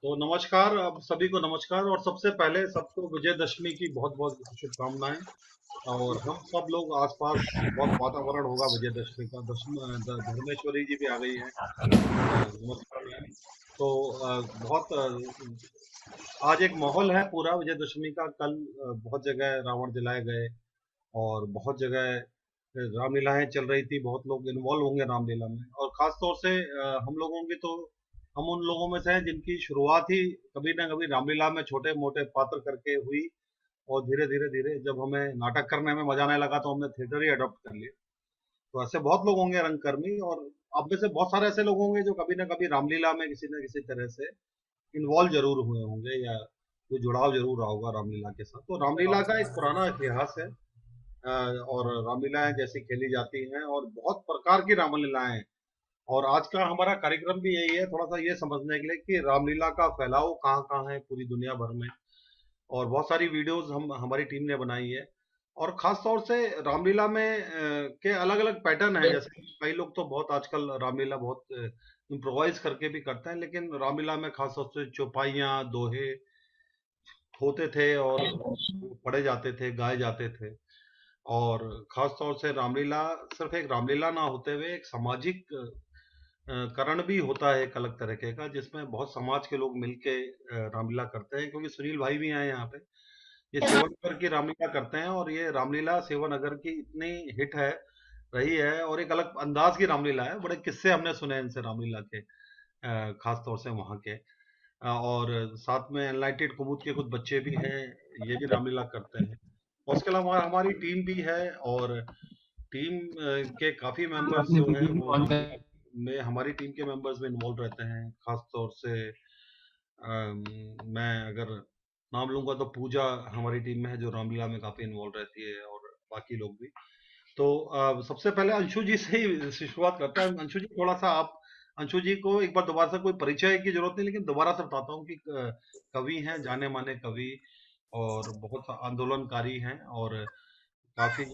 तो नमस्कार, आप सभी को नमस्कार। और सबसे पहले सबको विजयदशमी की बहुत-बहुत शुभकामनाएँ। और हम सब लोग आस-पास बहुत वातावरण होगा विजयदशमी का। धर्मेश्वरी जी भी आ गई हैं। नमस्कार मैम। तो बहुत आज एक माहौल है पूरा विजयदशमी का। कल बहुत जगह रावण जलाए गए और बहुत जगह रामलीलाएँ चल रही थी। बहुत लोग इन्वॉल्व होंगे रामलीला में और ख़ास तौर से हम लोगों की तो हम उन लोगों में से हैं जिनकी शुरुआत ही कभी ना कभी रामलीला में छोटे-मोटे पात्र करके हुई। और धीरे-धीरे जब हमें नाटक करने में मज़ा आने लगा तो हमने थिएटर ही अडॉप्ट कर लिया। तो ऐसे बहुत लोग होंगे रंगकर्मी, और आप में से बहुत सारे ऐसे लोग होंगे जो कभी ना कभी रामलीला में किसी न किसी तरह से इन्वॉल्व ज़रूर हुए होंगे, या कोई जुड़ाव ज़रूर रहा होगा रामलीला के साथ। तो रामलीला का एक पुराना इतिहास है। और रामलीलाएँ जैसी खेली जाती हैं और बहुत प्रकार की रामलीलाएँ हैं। और आज का हमारा कार्यक्रम भी यही है, थोड़ा-सा ये समझने के लिए कि रामलीला का फैलाव कहाँ-कहाँ है पूरी दुनिया भर में। और बहुत सारी वीडियोज़ हम हमारी टीम ने बनाई है। और ख़ास तौर से रामलीला में के अलग-अलग पैटर्न हैं। जैसे कि कई लोग तो बहुत आजकल रामलीला बहुत इम्प्रोवाइज़ करके भी करते हैं, लेकिन रामलीला में ख़ास तौर से चौपाइयाँ, दोहे होते थे और वो पढ़े जाते थे, गाए जाते थे। और ख़ास तौर से रामलीला सिर्फ़ एक रामलीला ना होते हुए एक सामाजिक करण भी होता है एक अलग तरीके का, जिसमें बहुत समाज के लोग मिलके रामलीला करते हैं। क्योंकि सुनील भाई भी आए यहाँ पे। ये सेवानगर की रामलीला करते हैं और ये रामलीला सेवानगर की इतनी हिट है, रही है, और एक अलग अंदाज़ की रामलीला है। बड़े किस्से हमने सुने हैं इनसे रामलीला के, ख़ास तौर से वहाँ के। और साथ में एनलाइटेड कुमुद के कुछ बच्चे भी हैं, ये भी रामलीला करते हैं। और उसके अलावा हमारी टीम भी है। और टीम के काफ़ी मेंबर्स अपनी जो हैं वीडियो भी वो ऑन कर। रामलीला में, हमारी टीम के मेंबर्स भी इन्वॉल्व रहते हैं। ख़ास तौर से मैं अगर नाम लूँगा तो पूजा हमारी टीम में है जो रामलीला में काफ़ी इन्वॉल्व रहती है, और बाकी लोग भी। तो सबसे पहले अंशु जी से ही शुरुआत करते हैं। अंशु जी, थोड़ा-सा आप अंशु जी को एक बार दोबारा से, कोई परिचय की ज़रूरत नहीं, लेकिन दोबारा से बताता हूँ कि कवि हैं, जाने-माने कवि, और बहुत आंदोलनकारी हैं, और काफ़ी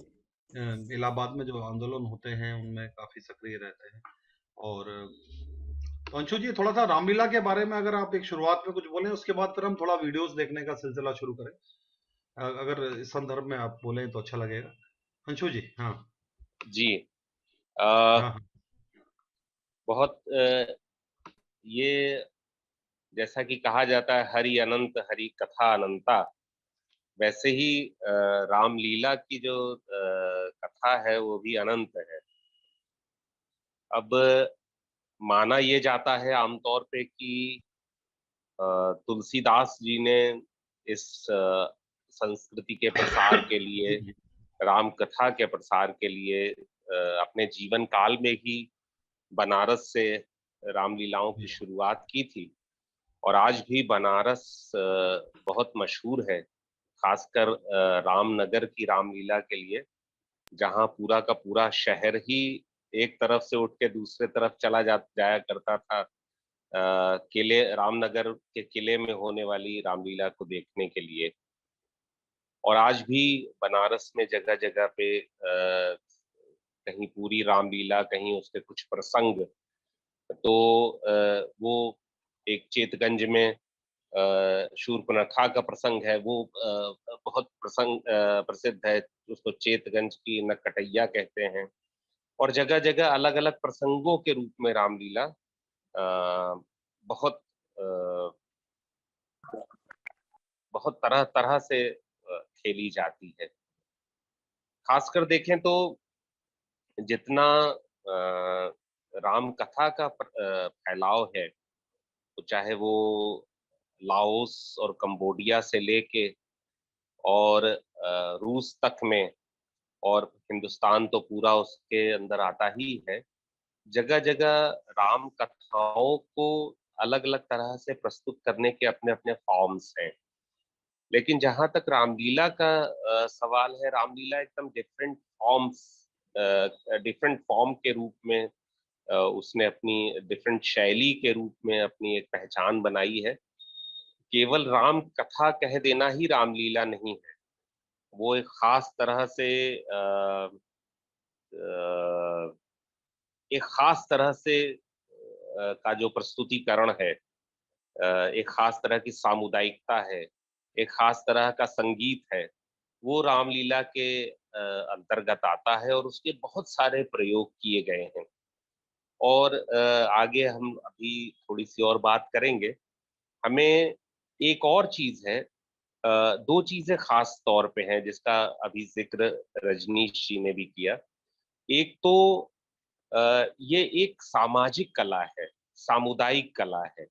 इलाहाबाद में जो आंदोलन होते हैं उनमें काफ़ी सक्रिय रहते हैं। और तो अंशु जी, थोड़ा-सा रामलीला के बारे में अगर आप एक शुरुआत में कुछ बोलें, उसके बाद फिर हम थोड़ा वीडियोज़ देखने का सिलसिला शुरू करें। अगर इस संदर्भ में आप बोलें तो अच्छा लगेगा। अंशु जी, हाँ। जी। अ, हाँ, हाँ। बहुत ये जैसा कि कहा जाता है हरि अनंत हरि कथा अनंता, वैसे ही रामलीला की जो कथा है वो भी अनंत है। अब माना ये जाता है आमतौर पे कि तुलसीदास जी ने इस संस्कृति के प्रसार के लिए, जी, जी। राम कथा के प्रसार के लिए अपने जीवन काल में ही बनारस से रामलीलाओं की जी, शुरुआत की थी। और आज भी बनारस बहुत मशहूर है, खासकर रामनगर की रामलीला के लिए, जहाँ पूरा का पूरा शहर ही एक तरफ से उठ के दूसरे तरफ जाया करता था किले रामनगर के किले में होने वाली रामलीला को देखने के लिए। और आज भी बनारस में जगह-जगह पे कहीं पूरी रामलीला, कहीं उसके कुछ प्रसंग। तो वो एक चेतगंज में शूर्पणखा का प्रसंग है, वो बहुत प्रसिद्ध है, उसको चेतगंज की नरकटिया कहते हैं। और जगह-जगह अलग-अलग प्रसंगों के रूप में रामलीला बहुत अ, बहुत तरह-तरह से खेली जाती है। खासकर देखें तो जितना राम कथा का फैलाव है, तो चाहे वो लाओस और कंबोडिया से लेके और रूस तक में, और हिंदुस्तान तो पूरा उसके अंदर आता ही है। जगह-जगह राम कथाओं को अलग-अलग तरह से प्रस्तुत करने के अपने-अपने फॉर्म्स हैं। लेकिन जहाँ तक रामलीला का सवाल है, रामलीला एकदम डिफरेंट फॉर्म के रूप में उसने अपनी डिफरेंट शैली के रूप में अपनी एक पहचान बनाई है। केवल राम कथा कह देना ही रामलीला नहीं है। वो एक खास तरह से अ, एक खास तरह से का जो प्रस्तुतिकरण है, एक खास तरह की सामुदायिकता है, एक खास तरह का संगीत है, वो रामलीला के अंतर्गत आता है और उसके बहुत सारे प्रयोग किए गए हैं। और आगे हम अभी थोड़ी-सी और बात करेंगे। हमें एक और चीज़ है, 2 चीज़ें ख़ास तौर पे हैं जिसका अभी ज़िक्र रजनीश जी ने भी किया। एक तो ये एक सामाजिक कला है, सामुदायिक कला है।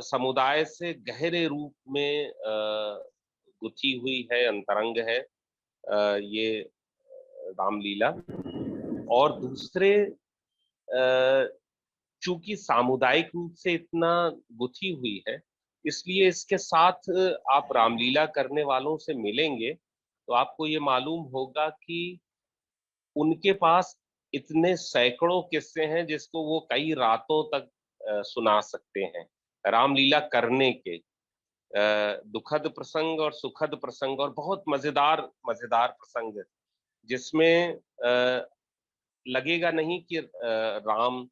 समुदाय से गहरे रूप में गुथी हुई है, अंतरंग है ये रामलीला। और दूसरे चूँकि सामुदायिक रूप से इतना गुथी हुई है, इसलिए इसके साथ आप रामलीला करने वालों से मिलेंगे, तो आपको ये मालूम होगा कि उनके पास इतने सैकड़ों किस्से हैं जिसको वो कई रातों तक सुना सकते हैं, रामलीला करने के। दुखद प्रसंग और सुखद प्रसंग और बहुत मज़ेदार मज़ेदार प्रसंग जिसमें लगेगा नहीं कि राम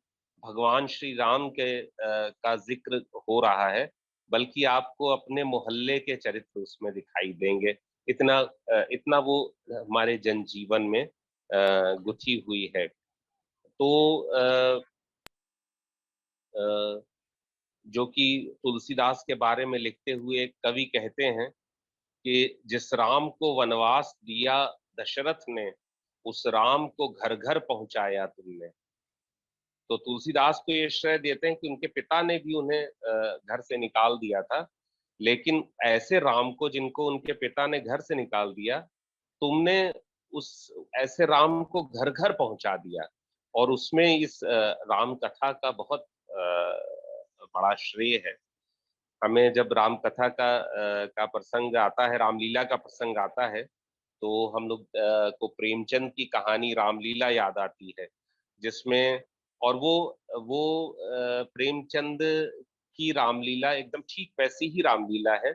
भगवान श्री राम के का ज़िक्र हो रहा है, बल्कि आपको अपने मोहल्ले के चरित्र उसमें दिखाई देंगे। इतना वो हमारे जनजीवन में गुथी हुई है। तो अ, जो कि तुलसीदास के बारे में लिखते हुए एक कवि कहते हैं कि जिस राम को वनवास दिया दशरथ ने, उस राम को घर-घर पहुँचाया तुमने। तो तुलसीदास को ये श्रेय देते हैं कि उनके पिता ने भी उन्हें घर से निकाल दिया था, लेकिन ऐसे राम को जिनको उनके पिता ने घर से निकाल दिया, तुमने उस ऐसे राम को घर-घर पहुँचा दिया। और उसमें इस राम कथा का बहुत बड़ा श्रेय है। हमें जब राम कथा का प्रसंग आता है, रामलीला का प्रसंग आता है, तो हम लोग को प्रेमचंद की कहानी रामलीला याद आती है, जिसमें और वो प्रेमचंद की रामलीला एकदम ठीक वैसी ही रामलीला है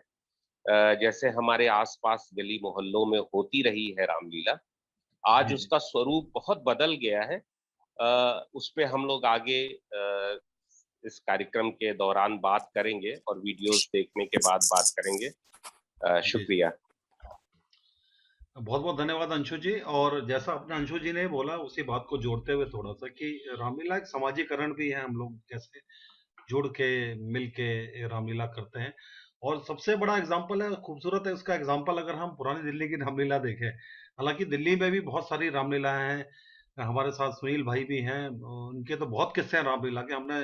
जैसे हमारे आस-पास गली मोहल्लों में होती रही है रामलीला। आज जी, जी। उसका स्वरूप बहुत बदल गया है। उस पे हम लोग आगे इस कार्यक्रम के दौरान बात करेंगे और वीडियोज़ देखने के बाद बात करेंगे। जी, जी। शुक्रिया। बहुत-बहुत धन्यवाद अंशु जी। और जैसा आपने अंशु जी ने बोला उसी बात को जोड़ते हुए थोड़ा-सा कि रामलीला एक सामाजिकरण भी है, हम लोग कैसे जुड़ के, मिल के रामलीला करते हैं। और सबसे बड़ा एग्ज़ाम्पल है, खूबसूरत है उसका एग्ज़ाम्पल, अगर हम पुरानी दिल्ली की रामलीला देखें। हालाँकि दिल्ली में भी बहुत सारी रामलीलाएँ हैं। हमारे साथ सुनील भाई भी हैं, उनके तो बहुत किस्से हैं रामलीला के। हमने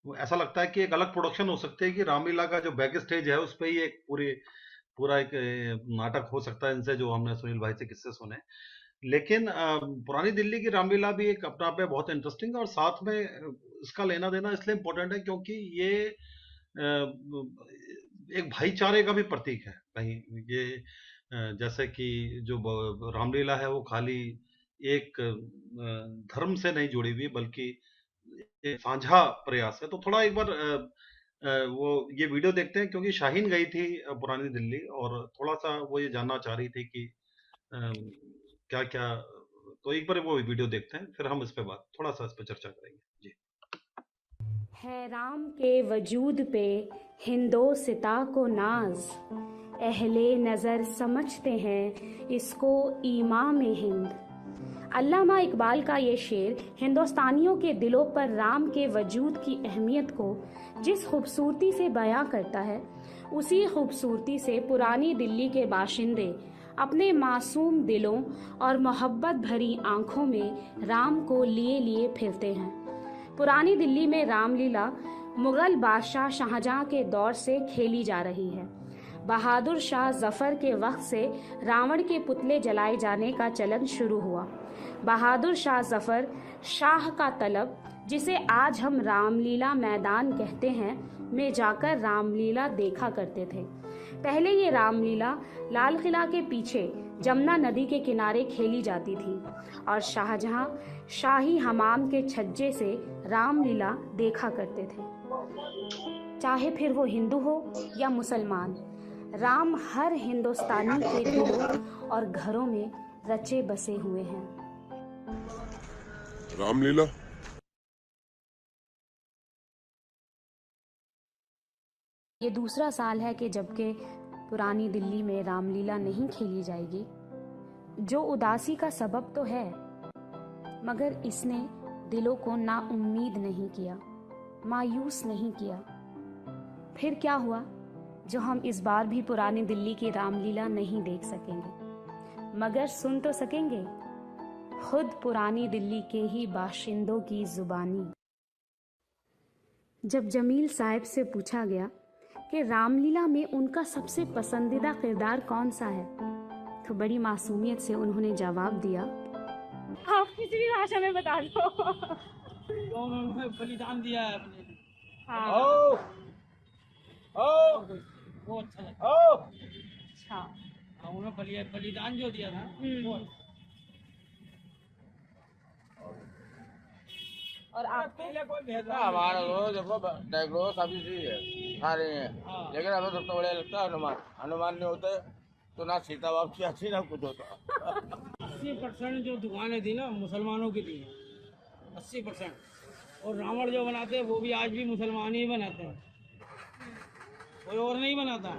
वो ऐसा लगता है कि एक अलग प्रोडक्शन हो सकती है कि रामलीला का जो बैक स्टेज है, उसपे ही एक पूरा एक नाटक हो सकता है इनसे, जो हमने सुनील भाई से किस्से सुने। लेकिन पुरानी दिल्ली की रामलीला भी एक अपने आप में बहुत इंटरेस्टिंग है। और साथ में इसका लेना देना इसलिए इम्पोर्टेंट है क्योंकि ये एक भाईचारे का भी प्रतीक है कहीं। ये जैसे कि जो रामलीला है वो खाली एक धर्म से नहीं जुड़ी हुई, बल्कि एक साझा प्रयास है। तो थोड़ा एक बार वो ये वीडियो देखते हैं, क्योंकि शाहीन गई थी पुरानी दिल्ली, और थोड़ा सा वो ये जानना चाह रही थी कि क्या क्या। तो एक बार वो वीडियो देखते हैं, फिर हम इस पे बात थोड़ा सा इस पे चर्चा करेंगे जी। है राम के वजूद पे हिंदोसिता को नाज, अहले नज़र समझते हैं इसको इमाम हिंद। अल्लामा इकबाल का ये शेर हिंदुस्तानियों के दिलों पर राम के वजूद की अहमियत को जिस खूबसूरती से बयां करता है, उसी खूबसूरती से पुरानी दिल्ली के बाशिंदे अपने मासूम दिलों और मोहब्बत भरी आंखों में राम को लिए लिए फिरते हैं। पुरानी दिल्ली में रामलीला मुगल बादशाह शाहजहां के दौर से खेली जा रही है। बहादुर शाह जफर के वक्त से रावण के पुतले जलाए जाने का चलन शुरू हुआ। बहादुर शाह जफर शाह का तलब, जिसे आज हम रामलीला मैदान कहते हैं, में जाकर रामलीला देखा करते थे। पहले ये रामलीला लाल किला के पीछे जमुना नदी के किनारे खेली जाती थी और शाहजहां शाही हमाम के छज्जे से रामलीला देखा करते थे। चाहे फिर वो हिंदू हो या मुसलमान, राम हर हिंदुस्तानी के दिलों और घरों में रचे बसे हुए हैं। रामलीला ये दूसरा साल है कि जबकि पुरानी दिल्ली में रामलीला नहीं खेली जाएगी, जो उदासी का सबब तो है, मगर इसने दिलों को नाउम्मीद नहीं किया, मायूस नहीं किया। फिर क्या हुआ जो हम इस बार भी पुरानी दिल्ली की रामलीला नहीं देख सकेंगे, मगर सुन तो सकेंगे खुद पुरानी दिल्ली के ही बाशिंदों की जुबानी। जब जमील साहब से पूछा गया कि रामलीला में उनका सबसे पसंदीदा किरदार कौन सा है, तो बड़ी मासूमियत से उन्होंने जवाब दिया, आप किसी भी भाषा में बता दो। तो उन्होंने बलिदान दिया है अपने लिए। हाँ। वो अच्छा लगा। अच्छा। हाँ, उन्होंने बलिदान जो दिया था वो और आप पहले कोई भेदभाव हमारा नहीं। रोज देखो डायग्नोस सभी चीज है सारे हैं। हाँ। लेकिन हमें सबसे बढ़िया लगता है हनुमान। हनुमान नहीं होते तो ना सीता बाप की अच्छी ना कुछ होता। 80% जो दुकानें थी ना मुसलमानों की थी, 80%। और रावण जो बनाते हैं वो भी आज भी मुसलमान ही बनाते हैं, कोई और नहीं बनाता।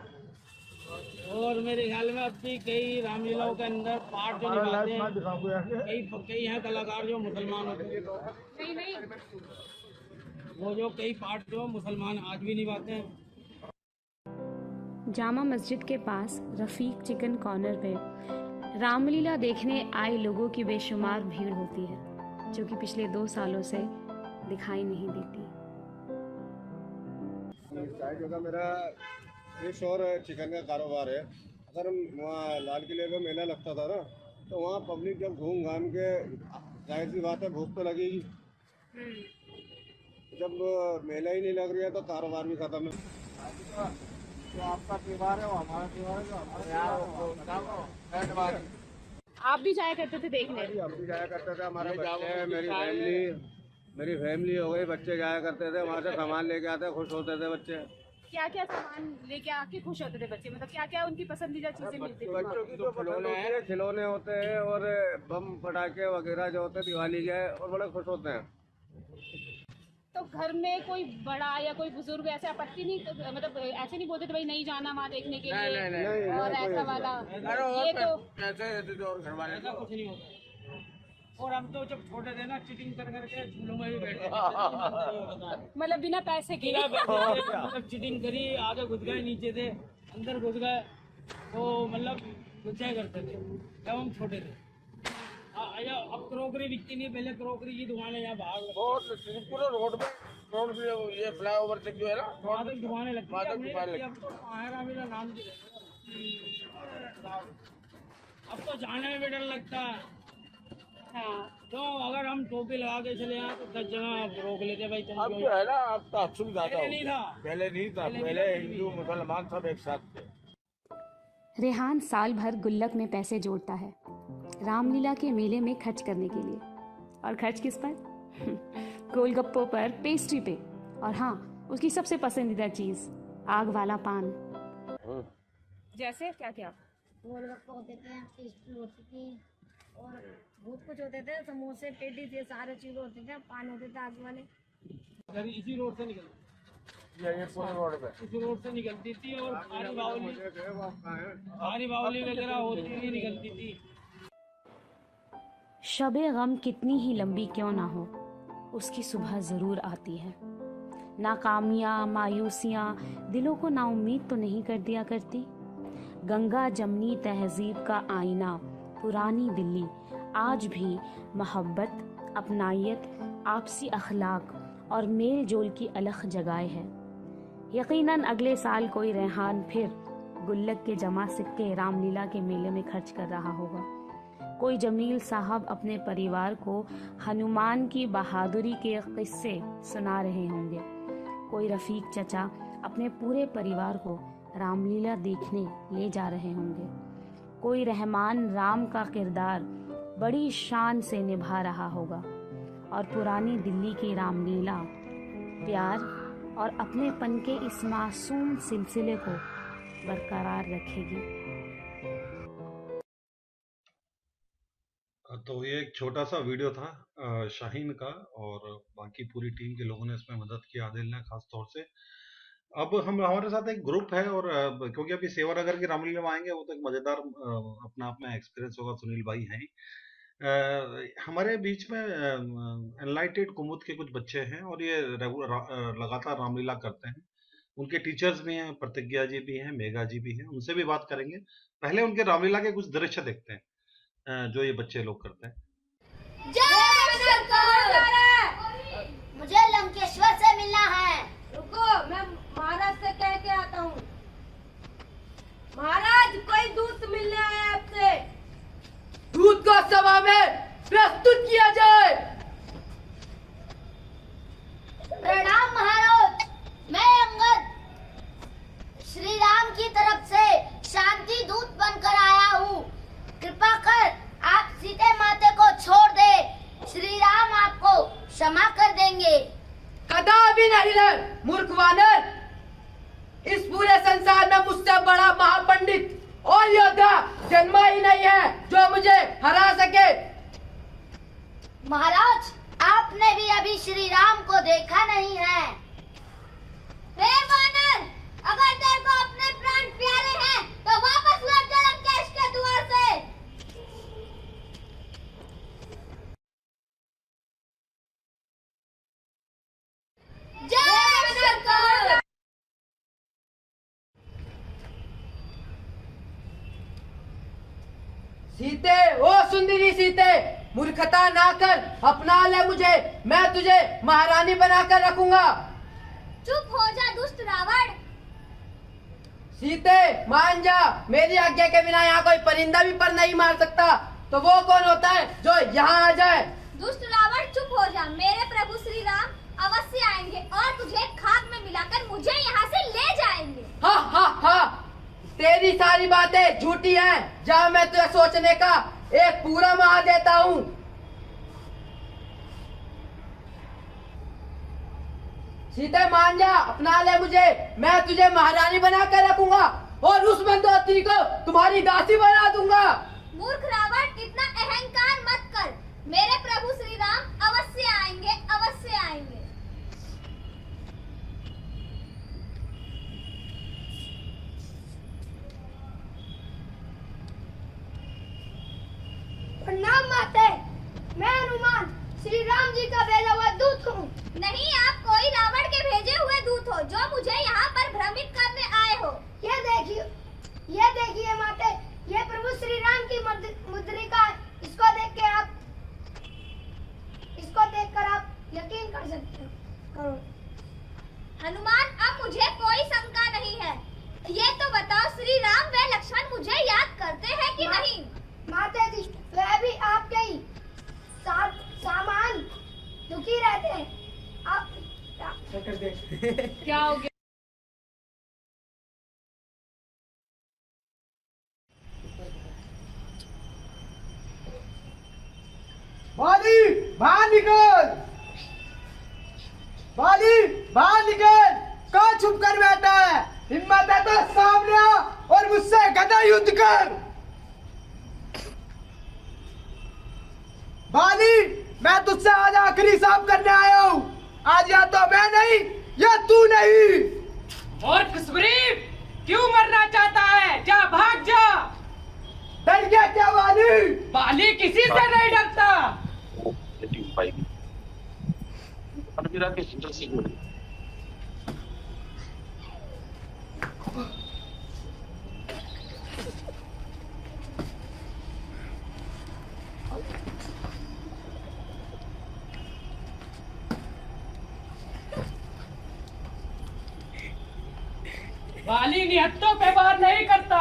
और मेरे ख्याल में अब भी कई रामलीलाओं के अंदर पार्ट जो निभाते हैं, कई हैं कलाकार जो मुसलमान होते हैं। नहीं वो जो कई पार्ट जो मुसलमान आज भी निभाते हैं। जामा मस्जिद के पास रफीक चिकन कॉर्नर पे रामलीला देखने आए लोगों की बेशुमार भीड़ होती है, जो कि पिछले 2 सालों से दिखाई नहीं देती। जगह मेरा फिश और चिकन का कारोबार है। अगर हम वहाँ लाल किले पे मेला लगता था ना, तो वहाँ पब्लिक जब घूम घाम के, जाहिर सी बात है भूख तो लगेगी। जब मेला ही नहीं लग रहा है तो कारोबार भी खत्म है। जो आपका त्योहार है वो हमारा त्योहार है, जो हमारे यहाँ आप भी जाया करते थे देखने? हम भी जाया करते थे, हमारे बच्चे, मेरी फैमिली हो गई, बच्चे जाया करते थे, वहाँ से सामान लेके आते, खुश होते थे बच्चे। क्या क्या सामान लेके आके खुश होते थे बच्चे? मतलब क्या क्या उनकी पसंदीदा चीजें मिलती थी? बच्चों की जो खिलौने हैं, खिलौने होते हैं और बम पटाखे वगैरह जो होते हैं दिवाली के, और बड़े खुश होते हैं। तो घर में कोई बड़ा या कोई बुजुर्ग ऐसे आपत्ति नहीं, मतलब ऐसे नहीं बोलते थे भाई नहीं जाना वहाँ देखने के लिए? नहीं, और कोई ऐसा ऐसा वाला ये तो ऐसे रहते थे और घर वाले ऐसा कुछ नहीं होता। और हम तो जब छोटे थे ना, चीटिंग कर करके झूलों में भी बैठे थे। मतलब बिना पैसे के? मतलब चीटिंग करी, आगे घुस गए, नीचे थे अंदर घुस गए, तो मतलब गुस्सा करते थे जब हम छोटे थे। अब क्रोकरी बिकती नहीं, पहले क्रोकरी की दुकानें यहाँ बाहर बहुत पूरे रोड पे ये फ्लाईओवर तक जो है ना, वहाँ तक दुकानें लगती वहाँ तक हैं। दुकानें लगती अब तो माहिरा मेरा नाम की रहती है। अब तो जाने में भी डर लगता है। हाँ। तो अगर हम टोपी लगा के चले यहाँ तो 10 जगह रोक लेते, भाई तुम अब क्यों? जो है ना, अब तो सुविधा पहले नहीं था। पहले नहीं था। पहले हिंदू मुसलमान सब एक साथ थे। रेहान साल भर गुल्लक में पैसे जोड़ता है रामलीला के मेले में खर्च करने के लिए। और खर्च किस पर? गोलगप्पों पर, पेस्ट्री पे, और हाँ, उसकी सबसे पसंदीदा चीज आग वाला पान। जैसे क्या क्या? गोलगप्पे होते थे, पेस्ट्री होती थी, और बहुत कुछ होते थे, समोसे, पेटी थे, सारे चीज़ होते थे, पान होते थे आग वाले। घर इसी रोड से निकलती, ये पूरे रोड पे इस रोड से निकलती थी। और भारी बावली वगैरह होती थी, निकलती थी। शबे गम कितनी ही लंबी क्यों ना हो, उसकी सुबह ज़रूर आती है। नाकामियाँ, मायूसियाँ दिलों को नाउम्मीद तो नहीं कर दिया करती। गंगा जमनी तहजीब का आईना पुरानी दिल्ली आज भी मोहब्बत, अपनायत, आपसी अखलाक और मेल जोल की अलग जगह है। यकीनन अगले साल कोई रेहान फिर गुल्लक के जमा सिक्के रामलीला के मेले में खर्च कर रहा होगा। कोई जमील साहब अपने परिवार को हनुमान की बहादुरी के किस्से सुना रहे होंगे। कोई रफीक चचा अपने पूरे परिवार को रामलीला देखने ले जा रहे होंगे। कोई रहमान राम का किरदार बड़ी शान से निभा रहा होगा। और पुरानी दिल्ली की रामलीला प्यार और अपनेपन के इस मासूम सिलसिले को बरकरार रखेगी। तो ये एक छोटा सा वीडियो था शाहीन का, और बाकी पूरी टीम के लोगों ने इसमें मदद की, आदिल ने खास तौर से। अब हम हमारे साथ एक ग्रुप है और क्योंकि अभी सेवानगर की रामलीला में आएंगे, वो तो एक मजेदार अपना अपना एक्सपीरियंस होगा। सुनील भाई हैं हमारे बीच में एनलाइटेड कुमुद के कुछ बच्चे हैं और ये लगातार रामलीला करते हैं। उनके टीचर्स भी हैं, प्रतिज्ञा जी भी हैं, मेघा जी भी हैं, उनसे भी बात करेंगे। पहले उनके रामलीला के कुछ दृश्य देखते हैं जो ये बच्चे लोग करते हैं। मुझे लंकेश्वर से मिलना है। रुको, मैं महाराज से कह के आता हूँ। महाराज, कोई दूत मिलने आया है आपसे। दूत को सभा में प्रस्तुत किया जाए। प्रणाम महाराज, मैं अंगद श्री राम की तरफ से शांति दूत बनकर आया हूँ। कृपा कर आप सीते माते को छोड़ दे, श्री राम आपको क्षमा कर देंगे। कदापि नहीं रे मूर्ख वानर। इस पूरे संसार में मुझसे बड़ा महापंडित और योद्धा जन्मा ही नहीं है जो मुझे हरा सके। महाराज, आपने भी अभी श्री राम को देखा नहीं है। हे वानर, अगर तेरे को अपने प्राण प्यारे हैं तो वापस लौट जा लंकेश के द्वार से। जय सरकार। सीते, ओ सुंदरी सीते, मूर्खता ना कर, अपना ले मुझे, मैं तुझे महारानी बनाकर रखूंगा। चुप हो जा दुष्ट रावण। सीते मान जा, मेरी आज्ञा के बिना यहाँ कोई परिंदा भी पर नहीं मार सकता। तो वो कौन होता है जो यहाँ आ जाए? दुष्ट रावण चुप हो जा, मेरे प्रभु श्री राम अवश्य आएंगे और तुझे खाक में मिलाकर मुझे यहाँ से ले जाएंगे। हा हा हा, तेरी सारी बातें झूठी हैं। जा, मैं तुझे सोचने का एक पूरा माह देता हूँ। सीते मान जा, अपना ले मुझे, मैं तुझे महारानी बनाकर रखूंगा और उस मंदोदरी को तुम्हारी दासी बना दूंगा। मूर्ख रावण, इतना अहंकार मत कर, मेरे प्रभु श्री राम अवश्य आएंगे, अवश्य आएंगे। प्रणाम माते, मैं हनुमान श्री राम जी का भेजा हुआ दूत हूँ। नहीं, आप कोई रावण के भेजे हुए दूत हो जो मुझे यहाँ पर भ्रमित करने आए हो। ये देखिए माते, ये प्रभु श्री राम की मुद्रिका है। इसको देखकर आप यकीन कर सकते हो। हनुमान, अब मुझे कोई शंका नहीं है। ये तो बताओ, श्री राम व लक्ष्मण मुझे याद करते हैं कि नहीं? माते जी, वह भी आपके ही सामान दुखी रहते हैं। आप क्या हो गया? बाली बाहर निकल, बाली बाहर निकल। कहाँ छुप कर बैठा है? हिम्मत है तो सामने आ और मुझसे गदा युद्ध कर। बाली, मैं तुझसे आज आखिरी हिसाब करने आया हूँ। आज या तो मैं नहीं या तू नहीं। और खुशबरीब, क्यों मरना चाहता है? जा, भाग जा। डर गया क्या बाली? बाली किसी से नहीं डरता। बाली निहत्तों पे वार नहीं करता।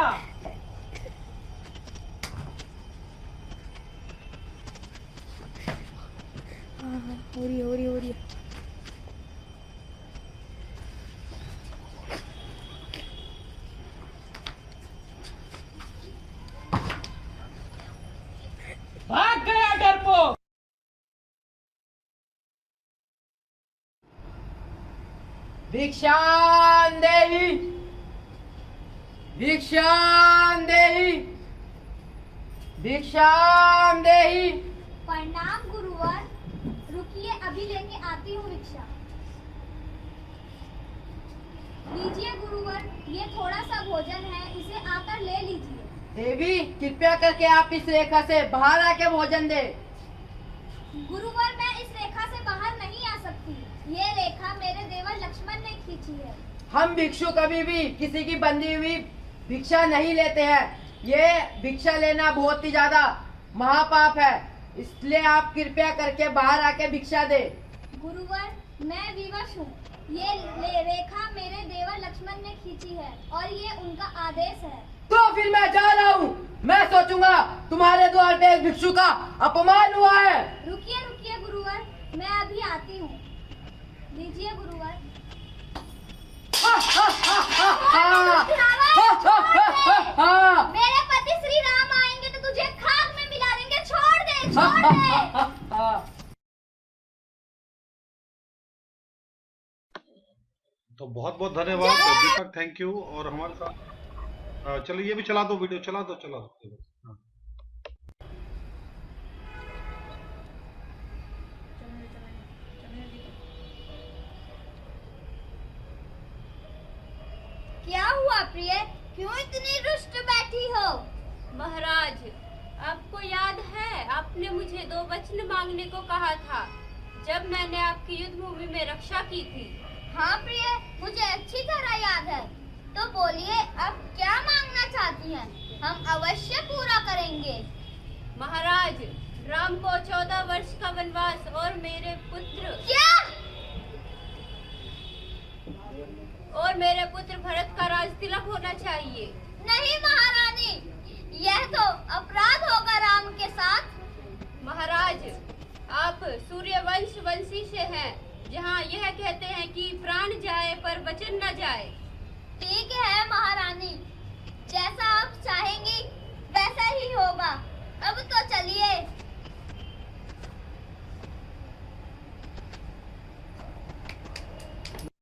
हो रही है। भाग गया डरपोक। भिक्षां देहि, भिक्षां देहि, भिक्षां देहि। प्रणाम गुरुवर, रुकिए, अभी लेके आती हूँ भिक्षा। लीजिए गुरुवर, ये थोड़ा सा भोजन है, इसे आकर ले लीजिए। देवी कृपया करके आप इस रेखा से बाहर आके भोजन दे। गुरुवर, मैं इस रेखा से बाहर नहीं आ सकती। ये रेखा मेरे देवर लक्ष्मण ने खींची है। हम भिक्षु कभी भी किसी की बंधी हुई भिक्षा नहीं लेते हैं। ये भिक्षा लेना बहुत ही ज्यादा महापाप है, इसलिए आप कृपया करके बाहर आके भिक्षा दे। गुरुवर, मैं विवश हूँ। ये रेखा मेरे देवर लक्ष्मण ने खींची है और ये उनका आदेश है। तो फिर मैं जा रहा हूँ। मैं सोचूंगा तुम्हारे द्वार पे एक भिक्षु का अपमान हुआ है। रुकिए रुकिए गुरुवर, मैं अभी आती हूँ। लीजिए गुरुवर। मेरे पति श्री राम आएंगे तो तुझे खाक में मिला देंगे। छोड़ दे, छोड़ दे। तो बहुत बहुत धन्यवाद दीपक, थैंक यू। और हमारे साथ चलो ये भी चला दो, वीडियो चला दो, चला दो। हाँ। क्या हुआ प्रिय, क्यों इतनी रुष्ट बैठी हो? महाराज, आपको याद है आपने मुझे 2 वचन मांगने को कहा था जब मैंने आपकी युद्ध भूमि में रक्षा की थी। हाँ प्रिय, मुझे अच्छी तरह याद है। तो बोलिए, अब क्या मांगना चाहती हैं? हम अवश्य पूरा करेंगे। महाराज, राम को 14 वर्ष का वनवास और मेरे पुत्र भरत का राज तिलक होना चाहिए। नहीं महारानी, यह तो अपराध होगा राम के साथ। महाराज, आप सूर्यवंश वंशी से हैं, जहाँ यह कहते हैं कि प्राण जाए पर वचन न जाए। ठीक है महारानी, जैसा आप चाहेंगी वैसा ही होगा। अब तो चलिए।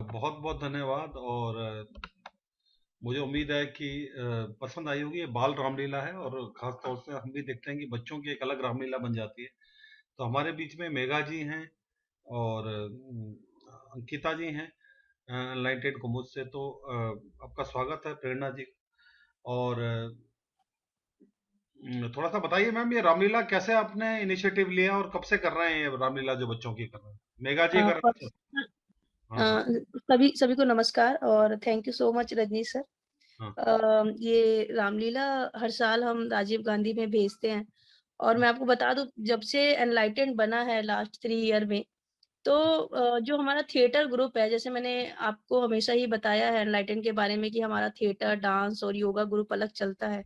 बहुत बहुत धन्यवाद। और मुझे उम्मीद है कि पसंद आई होगी। ये बाल रामलीला है और खास तौर से हम भी देखते हैं कि बच्चों की एक अलग रामलीला बन जाती है। तो हमारे बीच में मेघा जी हैं और अंकिता जी हैं एनलाइटेड कुमुद से। तो आपका स्वागत है प्रेरणा जी। और थोड़ा सा बताइए मैम, ये रामलीला कैसे आपने इनिशिएटिव लिया और कब से कर रहे हैं ये रामलीला जो बच्चों की कर रहे हैं? मेघा जी कर रहे हैं। सभी को नमस्कार और thank you so much Rajneesh sir. ये रामलीला हर साल हम राजीव गांधी में भेजते हैं और मैं आपको बता दूं, जब से एनलाइटेंड बना है लास्ट 3 ईयर में, तो जो हमारा थिएटर ग्रुप है, जैसे मैंने आपको हमेशा ही बताया है एनलाइटेंड के बारे में कि हमारा थिएटर, डांस और योगा ग्रुप अलग चलता है।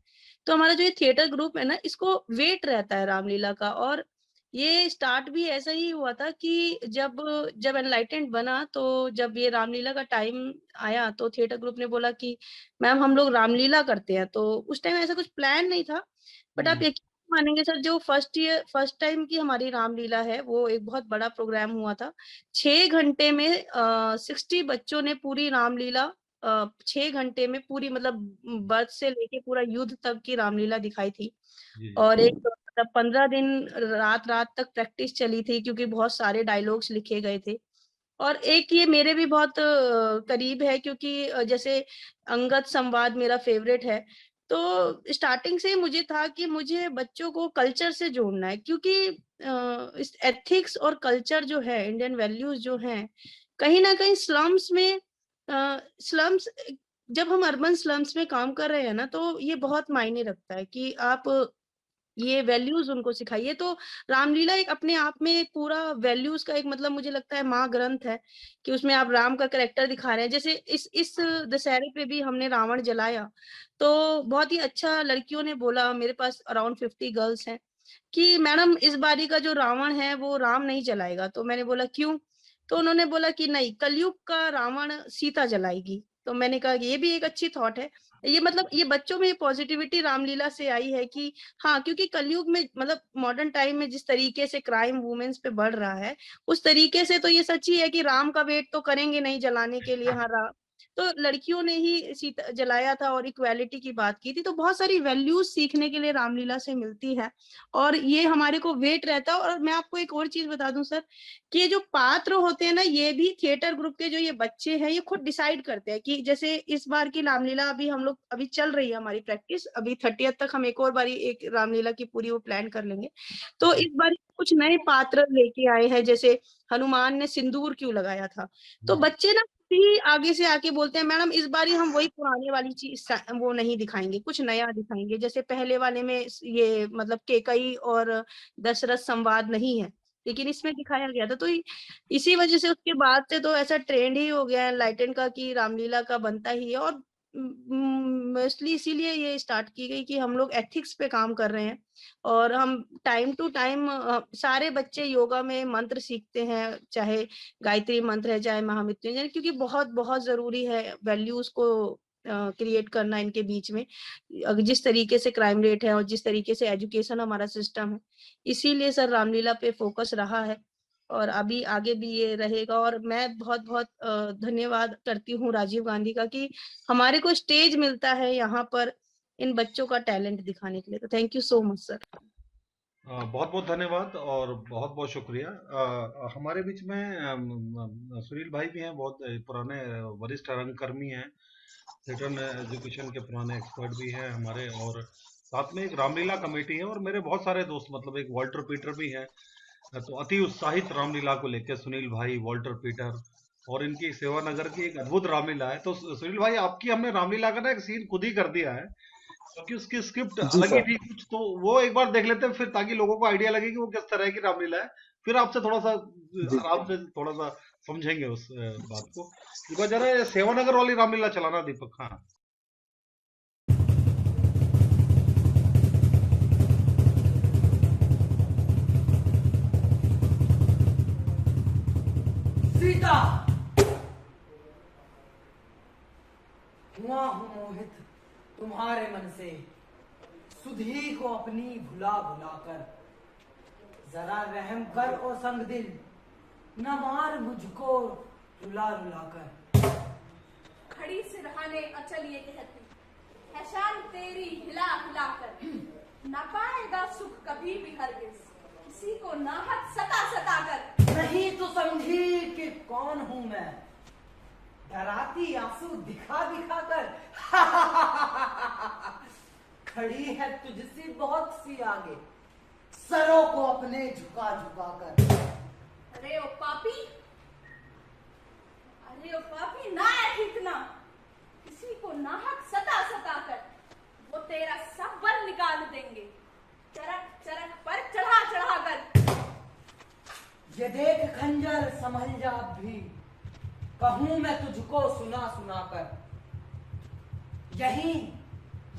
तो हमारा जो ये थिएटर ग्रुप है ना, इसको वेट रहता है रामलीला का। और ये स्टार्ट भी ऐसा ही हुआ था कि जब एनलाइटेंड बना, तो जब ये रामलीला का टाइम आया तो थिएटर ग्रुप ने बोला कि मैम हम लोग रामलीला करते हैं। तो उस टाइम ऐसा कुछ प्लान नहीं था, बट आप यकीन मानेंगे सर, जो फर्स्ट टाइम की हमारी रामलीला है वो एक बहुत बड़ा प्रोग्राम हुआ था। 6 घंटे में 60 बच्चों ने पूरी रामलीला 6 घंटे में पूरी, मतलब बर्थ से लेके पूरा युद्ध तक की रामलीला दिखाई थी। और एक मतलब 15 दिन रात तक प्रैक्टिस चली थी, क्योंकि बहुत सारे डायलॉग्स लिखे गए थे। और एक ये मेरे भी बहुत करीब है, क्योंकि जैसे अंगद संवाद मेरा फेवरेट है। तो स्टार्टिंग से मुझे था कि मुझे बच्चों को कल्चर से जोड़ना है, क्योंकि इस एथिक्स और कल्चर जो है, इंडियन वैल्यूज जो हैं, कहीं ना कहीं स्लम्स जब हम अर्बन स्लम्स में काम कर रहे हैं ना, तो ये बहुत मायने रखता है कि आप ये वैल्यूज उनको सिखाइए। तो रामलीला एक अपने आप में पूरा वैल्यूज का एक, मतलब मुझे लगता है माँ ग्रंथ है कि उसमें आप राम का कैरेक्टर दिखा रहे हैं। जैसे इस दशहरे पे भी हमने रावण जलाया, तो बहुत ही अच्छा लड़कियों ने बोला, मेरे पास अराउंड 50 गर्ल्स हैं, कि मैडम इस बारी का जो रावण है वो राम नहीं जलाएगा। तो मैंने बोला क्यों? तो उन्होंने बोला कि नहीं, कलयुग का रावण सीता जलाएगी। तो मैंने कहा ये भी एक अच्छी थॉट है। ये मतलब ये बच्चों में पॉजिटिविटी रामलीला से आई है कि हाँ, क्योंकि कलयुग में, मतलब मॉडर्न टाइम में जिस तरीके से क्राइम वुमेन्स पे बढ़ रहा है, उस तरीके से तो ये सच ही है कि राम का वेट तो करेंगे नहीं जलाने के लिए। हाँ, तो लड़कियों ने ही सीता जलाया था और इक्वालिटी की बात की थी। तो बहुत सारी वैल्यूज सीखने के लिए रामलीला से मिलती है और ये हमारे को वेट रहता है। और मैं आपको एक और चीज बता दूं सर, कि जो पात्र होते हैं ना, ये भी थिएटर ग्रुप के जो ये बच्चे हैं ये खुद डिसाइड करते हैं कि जैसे इस बार की रामलीला अभी चल रही है हमारी प्रैक्टिस, अभी 30th तक हम एक और बारी एक रामलीला की पूरी वो प्लान कर लेंगे। तो इस बार कुछ नए पात्र लेके आए हैं, जैसे हनुमान ने सिंदूर क्यों लगाया था, तो बच्चे ना भी आगे से आके बोलते हैं मैडम इस बार हम वही पुराने वाली चीज वो नहीं दिखाएंगे, कुछ नया दिखाएंगे। जैसे पहले वाले में ये मतलब केकई और दशरथ संवाद नहीं है, लेकिन इसमें दिखाया गया था। तो इसी वजह से उसके बाद से तो ऐसा ट्रेंड ही हो गया है एनलाइटन का कि रामलीला का बनता ही है। और मोस्टली इसीलिए ये स्टार्ट की गई कि हम लोग एथिक्स पे काम कर रहे हैं और हम टाइम टू टाइम सारे बच्चे योगा में मंत्र सीखते हैं, चाहे गायत्री मंत्र है चाहे महामृत्युंजय, क्योंकि बहुत बहुत जरूरी है वैल्यूज को क्रिएट करना इनके बीच में, जिस तरीके से क्राइम रेट है और जिस तरीके से एजुकेशन हमारा सिस्टम है। इसीलिए सर रामलीला पे फोकस रहा है और अभी आगे भी ये रहेगा। और मैं बहुत बहुत धन्यवाद करती हूँ राजीव गांधी का कि हमारे को स्टेज मिलता है यहाँ पर इन बच्चों का टैलेंट दिखाने के लिए। तो thank you so much sir. बहुत बहुत धन्यवाद और बहुत बहुत शुक्रिया। हमारे बीच में सुनील भाई भी हैं, बहुत पुराने वरिष्ठ रंगकर्मी हैं, थिएटर एजुकेशन के पुराने एक्सपर्ट भी हैं हमारे, और साथ में एक रामलीला कमेटी है और मेरे बहुत सारे दोस्त, मतलब एक वॉल्टर पीटर भी हैं, तो अति उत्साहित रामलीला को लेकर सुनील भाई, वॉल्टर पीटर, और इनकी सेवानगर की एक अद्भुत रामलीला है। तो सुनील भाई, आपकी हमने रामलीला का ना एक सीन खुद ही कर दिया है, क्योंकि उसकी स्क्रिप्ट अलग ही थी कुछ, तो वो एक बार देख लेते हैं फिर, ताकि लोगों को आइडिया लगे कि वो किस तरह की रामलीला है। फिर आपसे थोड़ा सा आराम से थोड़ा सा समझेंगे उस बात को। एक बार जरा सेवानगर वाली रामलीला चलाना दीपक। हाँ, सीता, हुआ हूं मोहित तुम्हारे मन से, सुधी को अपनी भुला भुला कर, जरा रहम कर ओ संग दिल, न मार मुझको रुला रुला कर। खड़ी सिरहाने अचल ये कहती है शान तेरी हिला हिला कर, न पाएगा सुख कभी भी हरगिज किसी को नाहक सता सता कर। नहीं तो समझी कि कौन हूं मैं, डराती आंसू दिखा दिखा कर। खड़ी है तुझसे बहुत सी आगे, सरों को अपने झुका झुका कर। अरे ओ पापी, अरे ओ पापी, ना है इतना, किसी को नाहक सता सता कर, वो तेरा सब बल निकाल देंगे चरक चरक पर चढ़ा चढ़ा कर। ये देख खंजर संभल जा अब भी, कहूं मैं तुझको सुना सुना कर। यहीं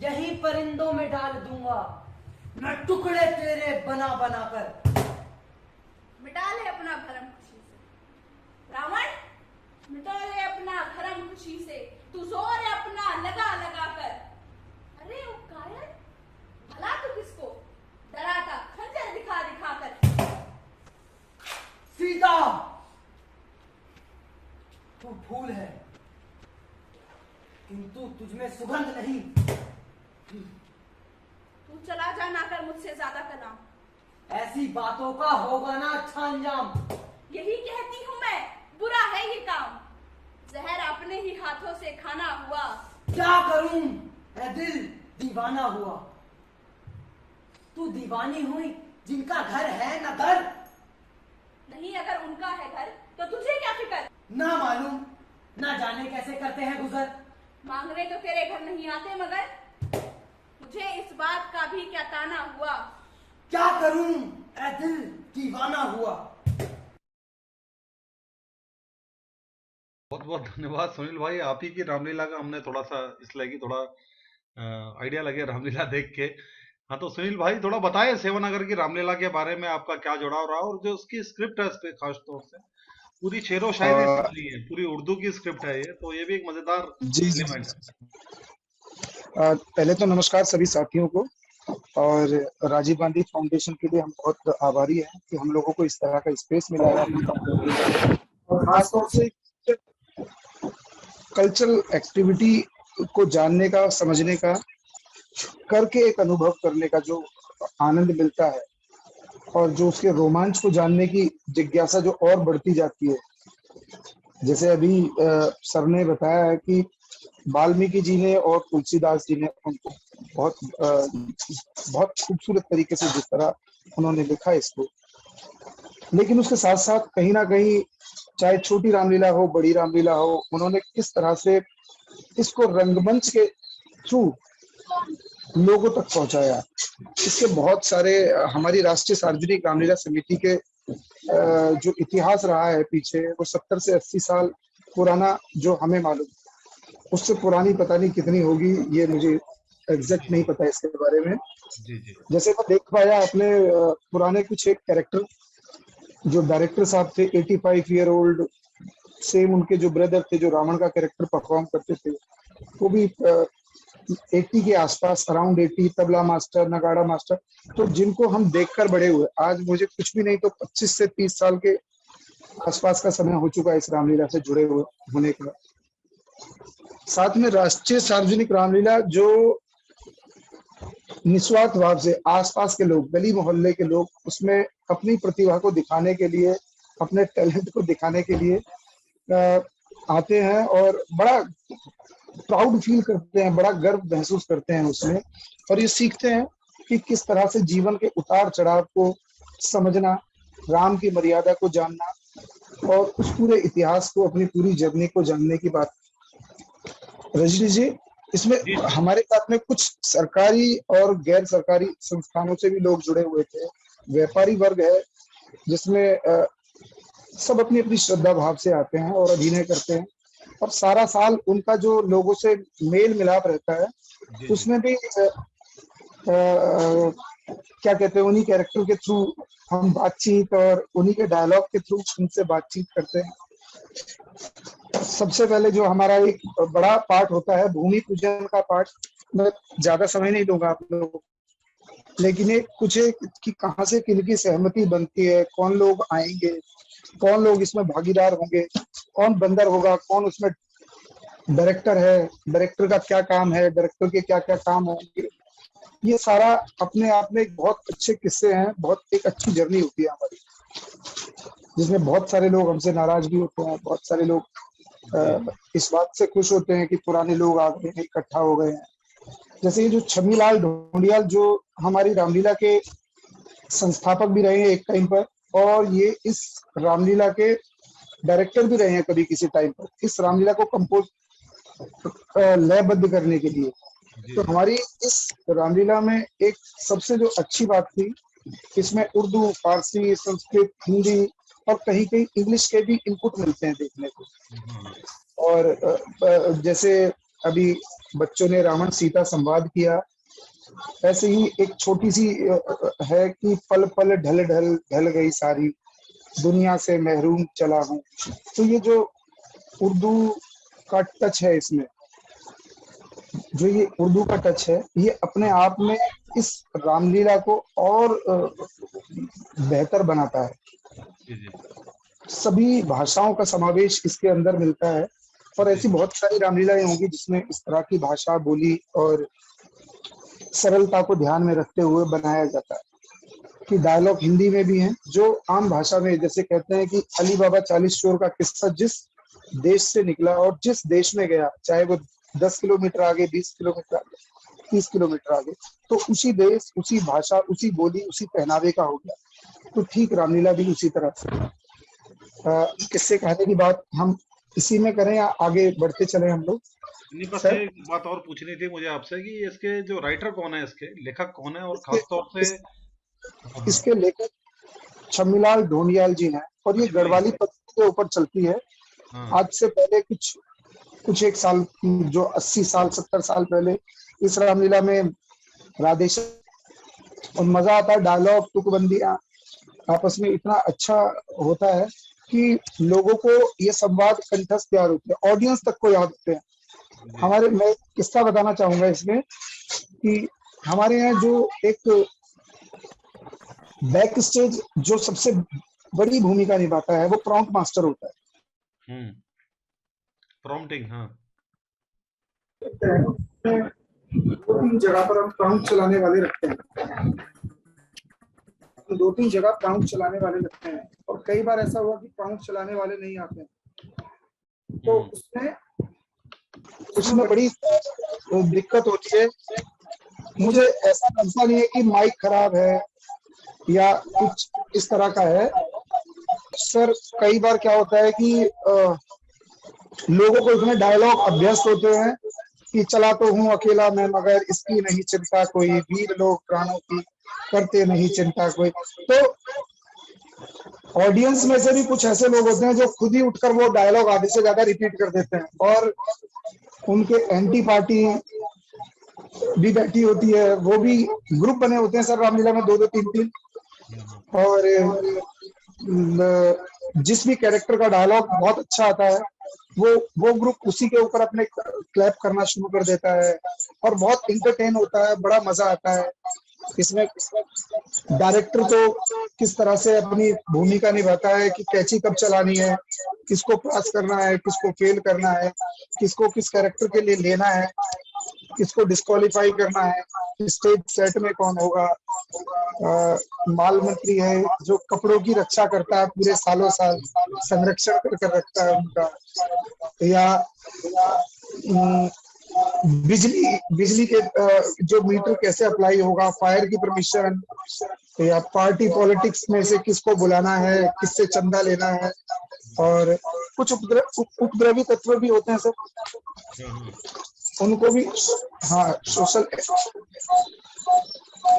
यहीं परिंदों में डाल दूंगा मैं टुकड़े तेरे बना बना कर। मिटा ले अपना भरम खुशी से रावण, मिटा ले अपना भरम खुशी से, तू जोर अपना लगा लगा कर। अरे ओ कायर, भला तू किसको डराता खंजर दिखा दिखा कर। सीता, तू फूल है किंतु तुझमें सुगंध नहीं। तू चला जा ना कर मुझसे ज्यादा कलाम। ऐसी बातों का होगा ना अच्छा अंजाम। यही कहती हूँ मैं, बुरा है ये काम, जहर अपने ही हाथों से खाना हुआ। क्या करूं ऐ दिल दीवाना हुआ। तू दीवानी हुई जिनका घर है न घर। नहीं, अगर उनका है घर तो तुझे क्या फिक्र। ना मालूम ना जाने कैसे करते हैं गुजर। मांगने तो तेरे घर नहीं आते, मगर मुझे इस बात का भी क्या ताना हुआ। क्या करूं ऐ दिल दीवाना हुआ। बहुत बहुत धन्यवाद सुनील भाई, आप ही की रामलीला का हमने थोड़ा सा इसलिए कि थोड़ा आइडिया लगे रामलीला देख के। हाँ, तो सुनील भाई थोड़ा बताएं सेवानगर की रामलीला के बारे में, आपका क्या जुड़ाव रहा, और जो उसकी स्क्रिप्ट है उस पे खास तौर से पूरी शेरो शायरी से ली है, पूरी उर्दू की स्क्रिप्ट है ये, तो ये भी एक मजेदार एलिमेंट है। पहले तो नमस्कार सभी साथियों को, और राजीव गांधी फाउंडेशन के लिए हम बहुत आभारी हैं कि हम लोगों को इस तरह का स्पेस मिला है, और खासतौर से कल्चरल एक्टिविटी को जानने का, समझने का, करके एक अनुभव करने का जो आनंद मिलता है और जो उसके रोमांच को जानने की जिज्ञासा जो और बढ़ती जाती है। जैसे अभी सर ने बताया है कि वाल्मीकि जी ने और तुलसीदास जी ने उनको बहुत खूबसूरत तरीके से जिस तरह उन्होंने लिखा इसको, लेकिन उसके साथ साथ कहीं ना कहीं चाहे छोटी रामलीला हो, बड़ी रामलीला हो, उन्होंने किस तरह से इसको रंगमंच के थ्रू लोगों तक पहुंचाया। इसके बहुत सारे हमारी राष्ट्रीय सार्वजनिक रामलीला समिति के जो इतिहास रहा है पीछे, वो 70 से 80 साल पुराना जो हमें मालूम, उससे पुरानी पता नहीं कितनी होगी, ये मुझे एग्जैक्ट नहीं पता इसके बारे में। जैसे मैं देख पाया अपने पुराने कुछ एक कैरेक्टर जो डायरेक्टर साहब थे, 85 ईयर ओल्ड, सेम उनके जो ब्रदर थे जो रावण का कैरेक्टर परफॉर्म करते थे, वो भी 80 के आसपास, अराउंड 80, तबला मास्टर, नगाड़ा मास्टर, तो जिनको हम देखकर बड़े हुए। आज मुझे कुछ भी नहीं तो 25 से 30 साल के आसपास का समय हो चुका है इस रामलीला से जुड़े हुए होने का। साथ में राष्ट्रीय सार्वजनिक रामलीला जो निस्वार्थ भाव से आसपास के लोग, गली मोहल्ले के लोग उसमें अपनी प्रतिभा को दिखाने के लिए, अपने टैलेंट को दिखाने के लिए आते हैं और बड़ा प्राउड फील करते हैं, बड़ा गर्व महसूस करते हैं उसमें, और ये सीखते हैं कि किस तरह से जीवन के उतार चढ़ाव को समझना, राम की मर्यादा को जानना और उस पूरे इतिहास को, अपनी पूरी जर्नी को जानने की बात। रजनी जी, इसमें हमारे साथ में कुछ सरकारी और गैर सरकारी संस्थानों से भी लोग जुड़े हुए थे, व्यापारी वर्ग है जिसमें सब अपनी अपनी श्रद्धा भाव से आते हैं और अभिनय करते हैं, और सारा साल उनका जो लोगों से मेल मिलाप रहता है उसमें भी क्या कहते हैं, उन्हीं कैरेक्टर के थ्रू हम बातचीत और उन्हीं के डायलॉग के थ्रू उनसे बातचीत करते हैं। सबसे पहले जो हमारा एक बड़ा पार्ट होता है भूमि पूजन का पार्ट, मैं ज्यादा समय नहीं दूंगा आप लोगों, लेकिन एक कुछ कि कहाँ से किनकी सहमति बनती है, कौन लोग आएंगे, कौन लोग इसमें भागीदार होंगे, कौन बंदर होगा, कौन उसमें डायरेक्टर है, डायरेक्टर का क्या काम है, डायरेक्टर के क्या क्या काम होंगे, ये सारा अपने आप में एक बहुत अच्छे किस्से हैं, बहुत एक अच्छी जर्नी होती है हमारी, जिसमें बहुत सारे लोग हमसे नाराज भी होते हैं, बहुत सारे लोग इस बात से खुश होते हैं कि पुराने लोग आ गए हैं, इकट्ठा हो गए हैं। जैसे ये जो छम्मीलाल ढोंडियाल जो हमारी रामलीला के संस्थापक भी रहे हैं एक टाइम पर, और ये इस रामलीला के डायरेक्टर भी रहे हैं कभी किसी टाइम पर, इस रामलीला को कंपोज लयबद्ध करने के लिए। तो हमारी इस रामलीला में एक सबसे जो अच्छी बात थी, इसमें उर्दू, फारसी, संस्कृत, हिंदी और कहीं कहीं इंग्लिश के भी इनपुट मिलते हैं देखने को। और जैसे अभी बच्चों ने रावण सीता संवाद किया, ऐसे ही एक छोटी सी है कि पल पल ढल ढल ढल गई सारी दुनिया से महरूम चला हूँ। तो ये जो उर्दू का टच है इसमें, जो ये उर्दू का टच है, ये अपने आप में इस रामलीला को और बेहतर बनाता है। सभी भाषाओं का समावेश इसके अंदर मिलता है, और ऐसी बहुत सारी रामलीलाएं होंगी जिसमें इस तरह की भाषा, बोली और सरलता को ध्यान में रखते हुए बनाया जाता है कि डायलॉग हिंदी में भी हैं जो आम भाषा में, जैसे कहते हैं कि अली बाबा 40 चोर का किस्सा जिस देश से निकला और जिस देश में गया, चाहे वो 10 किलोमीटर आगे, 20 किलोमीटर आगे, 30 किलोमीटर आगे, तो उसी देश, उसी भाषा, उसी बोली, उसी पहनावे का हो गया। तो ठीक रामलीला भी उसी तरह से। किससे कहने की बात हम इसी में करें या आगे बढ़ते चले हम लोग? नहीं, बस एक बात और पूछनी थी मुझे आपसे कि इसके जो राइटर कौन है, इसके लेखक कौन है, और खासतौर से इसके लेखक छम्मीलाल ढोंडियाल जी हैं, और ये गढ़वाली पत्रिका के ऊपर चलती है। आज से पहले कुछ एक साल, जो 80 साल 70 साल पहले इस रामलीला में राधेश्याम, और मजा आता है, डायलॉग, तुकबंदियां आपस में इतना अच्छा होता है कि लोगों को ये संवाद कंठस्थ याद होते हैं, ऑडियंस तक को याद होते हैं। हमारे, मैं किस्सा बताना चाहूंगा इसमें कि हमारे यहाँ जो एक बैक स्टेज जो सबसे बड़ी भूमिका निभाता है वो प्रॉम्प्ट मास्टर होता है। प्रॉम्प्टिंग, हाँ, रखते हैं उसमें 2-3 जगह पर हम काउंट चलाने वाले रखते हैं। 2-3 जगह काउंट चलाने वाले रखते हैं और कई बार ऐसा हुआ कि काउंट चलाने वाले नहीं आते, तो उसमें बड़ी दिक्कत होती है। मुझे ऐसा लगता नहीं है कि माइक खराब है या कुछ इस तरह का है सर। कई बार क्या होता है कि लोगों को इतने डायलॉग अभ्यस्त होते हैं कि चला तो हूँ अकेला मैं मगर इसकी नहीं चिंता कोई, वीर लोग प्राणों की करते नहीं चिंता कोई। तो ऑडियंस में से भी कुछ ऐसे लोग होते हैं जो खुद ही उठकर वो डायलॉग आधे से ज्यादा रिपीट कर देते हैं और उनके एंटी पार्टी भी बैठी होती है। वो भी ग्रुप बने होते हैं सर रामलीला में 2-2 3-3, और जिस भी कैरेक्टर का डायलॉग बहुत अच्छा आता है वो ग्रुप उसी के ऊपर अपने क्लैप करना शुरू कर देता है और बहुत इंटरटेन होता है, बड़ा मजा आता है। इसमें डायरेक्टर तो किस तरह से अपनी भूमिका निभाता है कि कैची कब चलानी है, किसको पास करना है, किसको फेल करना है, किसको किस कैरेक्टर के लिए लेना है, किसको डिस्क्वालीफाई करना है, स्टेज सेट में कौन होगा। माल मंत्री है जो कपड़ों की रक्षा करता है, पूरे सालों साल संरक्षण कर रखता है उनका, या बिजली के जो मीटर कैसे अप्लाई होगा, फायर की परमिशन, या पार्टी पॉलिटिक्स में से किसको बुलाना है, किससे चंदा लेना है, और कुछ उपद्रवी तत्व भी होते हैं सर, उनको भी हाँ सोशल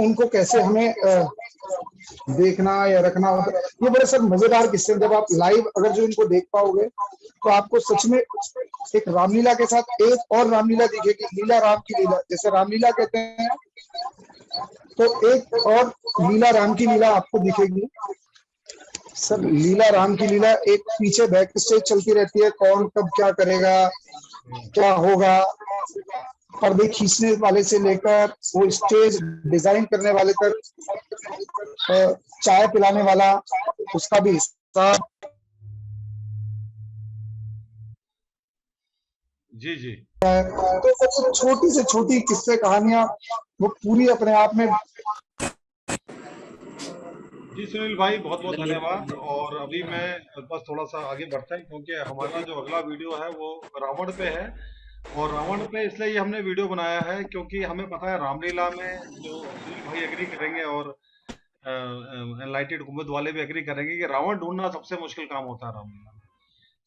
उनको कैसे हमें देखना या रखना होता है। ये बड़े सर मजेदार किस्से, जब आप लाइव अगर जो इनको देख पाओगे तो आपको सच में एक रामलीला के साथ एक और रामलीला दिखेगी, लीला राम की लीला। जैसे रामलीला कहते हैं तो एक और लीला राम की लीला आपको दिखेगी सर। लीला राम की लीला एक पीछे बैक स्टेज चलती रहती है, कौन कब क्या करेगा, क्या होगा, पर्दे खींचने वाले से लेकर वो स्टेज डिजाइन करने वाले तक, चाय पिलाने वाला उसका भी हिस्सा। जी जी, तो छोटी से छोटी किस्से कहानियां वो पूरी अपने आप में। जी सुनील भाई बहुत बहुत धन्यवाद। और अभी मैं बस थोड़ा सा आगे बढ़ता है क्योंकि हमारा जो अगला वीडियो है वो रावण पे है। और रावण पे इसलिए हमने वीडियो बनाया है क्योंकि हमें पता है रामलीला में जो सुनील भाई एग्री करेंगे और एनलाइटेड गुंबद वाले भी एग्री करेंगे कि रावण ढूंढना सबसे मुश्किल काम होता है। रामलीला में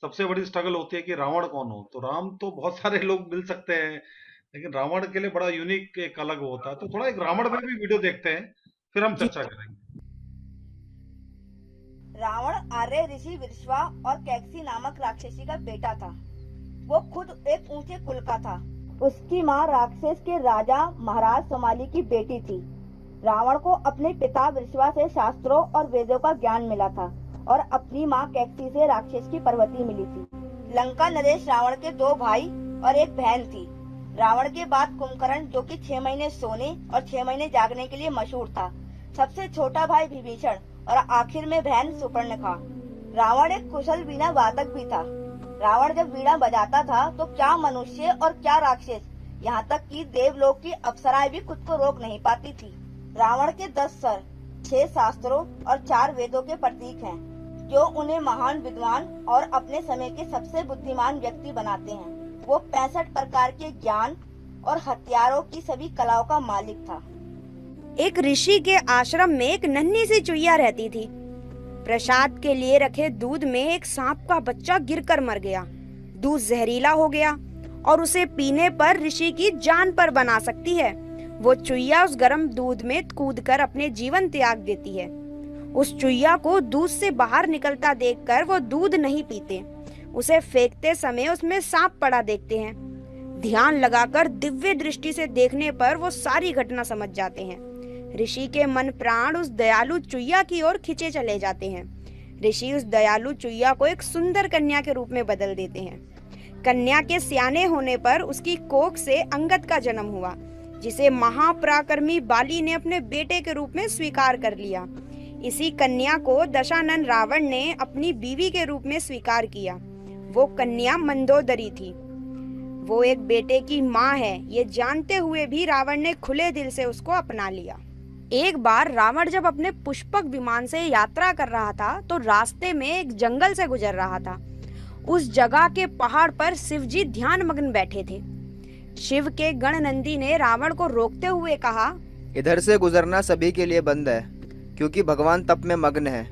सबसे बड़ी स्ट्रगल होती है कि रावण कौन हो। तो राम तो बहुत सारे लोग मिल सकते हैं लेकिन रावण के लिए बड़ा यूनिक एक अलग होता है। तो थोड़ा एक रावण पे भी वीडियो देखते हैं फिर हम चर्चा करेंगे। रावण आर्य ऋषि विश्वा और कैकसी नामक राक्षसी का बेटा था। वो खुद एक ऊंचे कुल का था। उसकी माँ राक्षस के राजा महाराज सोमाली की बेटी थी। रावण को अपने पिता विश्वा से शास्त्रों और वेदों का ज्ञान मिला था और अपनी माँ कैकसी से राक्षस की पर्वती मिली थी। लंका नरेश रावण के 2 भाई और एक बहन थी। रावण के बाद कुंभकर्ण जो कि 6 महीने सोने और 6 महीने जागने के लिए मशहूर था। सबसे छोटा भाई विभीषण और आखिर में बहन सुपर्णखा। रावण एक कुशल वीणा वादक भी था। रावण जब वीणा बजाता था तो क्या मनुष्य और क्या राक्षस, यहाँ तक कि देवलोक की अप्सराएं भी खुद को रोक नहीं पाती थी। रावण के 10 सर, 6 शास्त्रों और 4 वेदों के प्रतीक हैं, जो उन्हें महान विद्वान और अपने समय के सबसे बुद्धिमान व्यक्ति बनाते हैं। वो 65 प्रकार के ज्ञान और हथियारों की सभी कलाओं का मालिक था। एक ऋषि के आश्रम में एक नन्ही सी चुईया रहती थी। प्रसाद के लिए रखे दूध में एक सांप का बच्चा गिरकर मर गया। दूध जहरीला हो गया और उसे पीने पर ऋषि की जान पर बना सकती है। वो चुईया उस गर्म दूध में कूदकर अपने जीवन त्याग देती है। उस चुईया को दूध से बाहर निकलता देखकर वो दूध नहीं पीते। उसे फेंकते समय उसमें सांप पड़ा देखते हैं। ध्यान लगाकर दिव्य दृष्टि से देखने पर वो सारी घटना समझ जाते हैं। ऋषि के मन प्राण उस दयालु चुईया की ओर खिंचे चले जाते हैं। ऋषि उस दयालु चुईया को एक सुंदर कन्या के रूप में बदल देते हैं। कन्या के स्याने होने पर उसकी कोख से अंगद का जन्म हुआ, जिसे महापराक्रमी बाली ने अपने बेटे के रूप में स्वीकार कर लिया। इसी कन्या को दशानन रावण ने अपनी बीवी के रूप में स्वीकार किया। वो कन्या मंदोदरी थी। वो एक बेटे की माँ है, ये जानते हुए भी रावण ने खुले दिल से उसको अपना लिया। एक बार रावण जब अपने पुष्पक विमान से यात्रा कर रहा था तो रास्ते में एक जंगल से गुजर रहा था। उस जगह के पहाड़ पर शिव जी ध्यान मग्न बैठे थे। शिव के गण नंदी ने रावण को रोकते हुए कहा, इधर से गुजरना सभी के लिए बंद है, क्योंकि भगवान तप में मग्न है।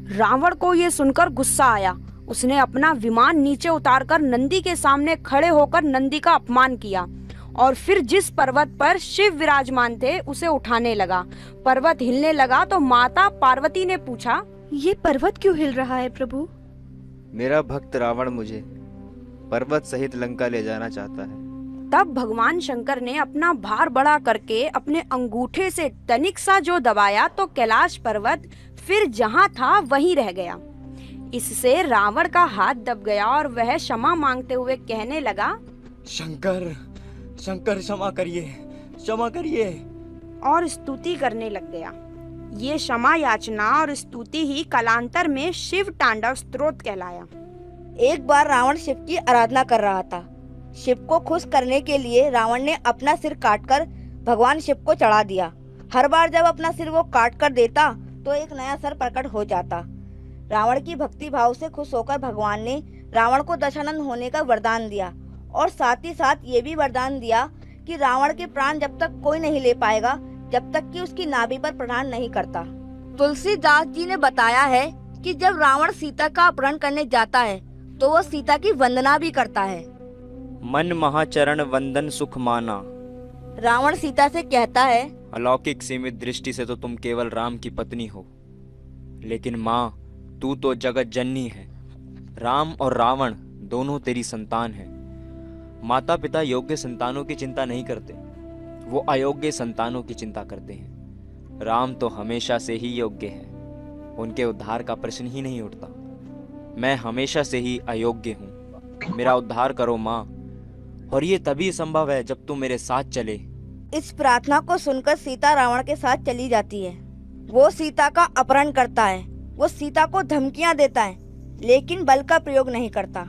रावण को ये सुनकर गुस्सा आया। उसने अपना विमान नीचे उतारकर नंदी के सामने खड़े होकर नंदी का अपमान किया और फिर जिस पर्वत पर शिव विराजमान थे उसे उठाने लगा। पर्वत हिलने लगा तो माता पार्वती ने पूछा, ये पर्वत क्यों हिल रहा है प्रभु? मेरा भक्त रावण मुझे पर्वत सहित लंका ले जाना चाहता है। तब भगवान शंकर ने अपना भार बड़ा करके अपने अंगूठे से तनिक सा जो दबाया तो कैलाश पर्वत फिर जहाँ था वहीं रह गया। इससे रावण का हाथ दब गया और वह क्षमा मांगते हुए कहने लगा, शंकर शंकर क्षमा करिए, क्षमा करिए, और स्तुति करने लग गया। ये क्षमा याचना और स्तुति ही कालांतर में शिव तांडव स्तोत्र कहलाया। एक बार रावण शिव की आराधना कर रहा था। शिव को खुश करने के लिए रावण ने अपना सिर काटकर भगवान शिव को चढ़ा दिया। हर बार जब अपना सिर वो काट कर देता तो एक नया सर प्रकट हो जाता। रावण की भक्ति भाव से खुश होकर भगवान ने रावण को दशानंद होने का वरदान दिया और साथ ही साथ ये भी वरदान दिया कि रावण के प्राण जब तक कोई नहीं ले पाएगा जब तक कि उसकी नाभि पर प्रहार नहीं करता। तुलसीदास जी ने बताया है कि जब रावण सीता का अपहरण करने जाता है तो वो सीता की वंदना भी करता है। मन महाचरण वंदन सुख माना। रावण सीता से कहता है, अलौकिक सीमित दृष्टि से तो तुम केवल राम की पत्नी हो, लेकिन माँ तू तो जगत जननी है। राम और रावण दोनों तेरी संतान हैं। माता पिता योग्य संतानों की चिंता नहीं करते, वो अयोग्य संतानों की चिंता करते हैं। राम तो हमेशा से ही योग्य है, उनके उद्धार का प्रश्न ही नहीं उठता। मैं हमेशा से ही अयोग्य हूँ, मेरा उद्धार करो माँ, और ये तभी संभव है जब तुम मेरे साथ चले। इस प्रार्थना को सुनकर सीता रावण के साथ चली जाती है। वो सीता का अपहरण करता है, वो सीता को धमकियां देता है, लेकिन बल का प्रयोग नहीं करता।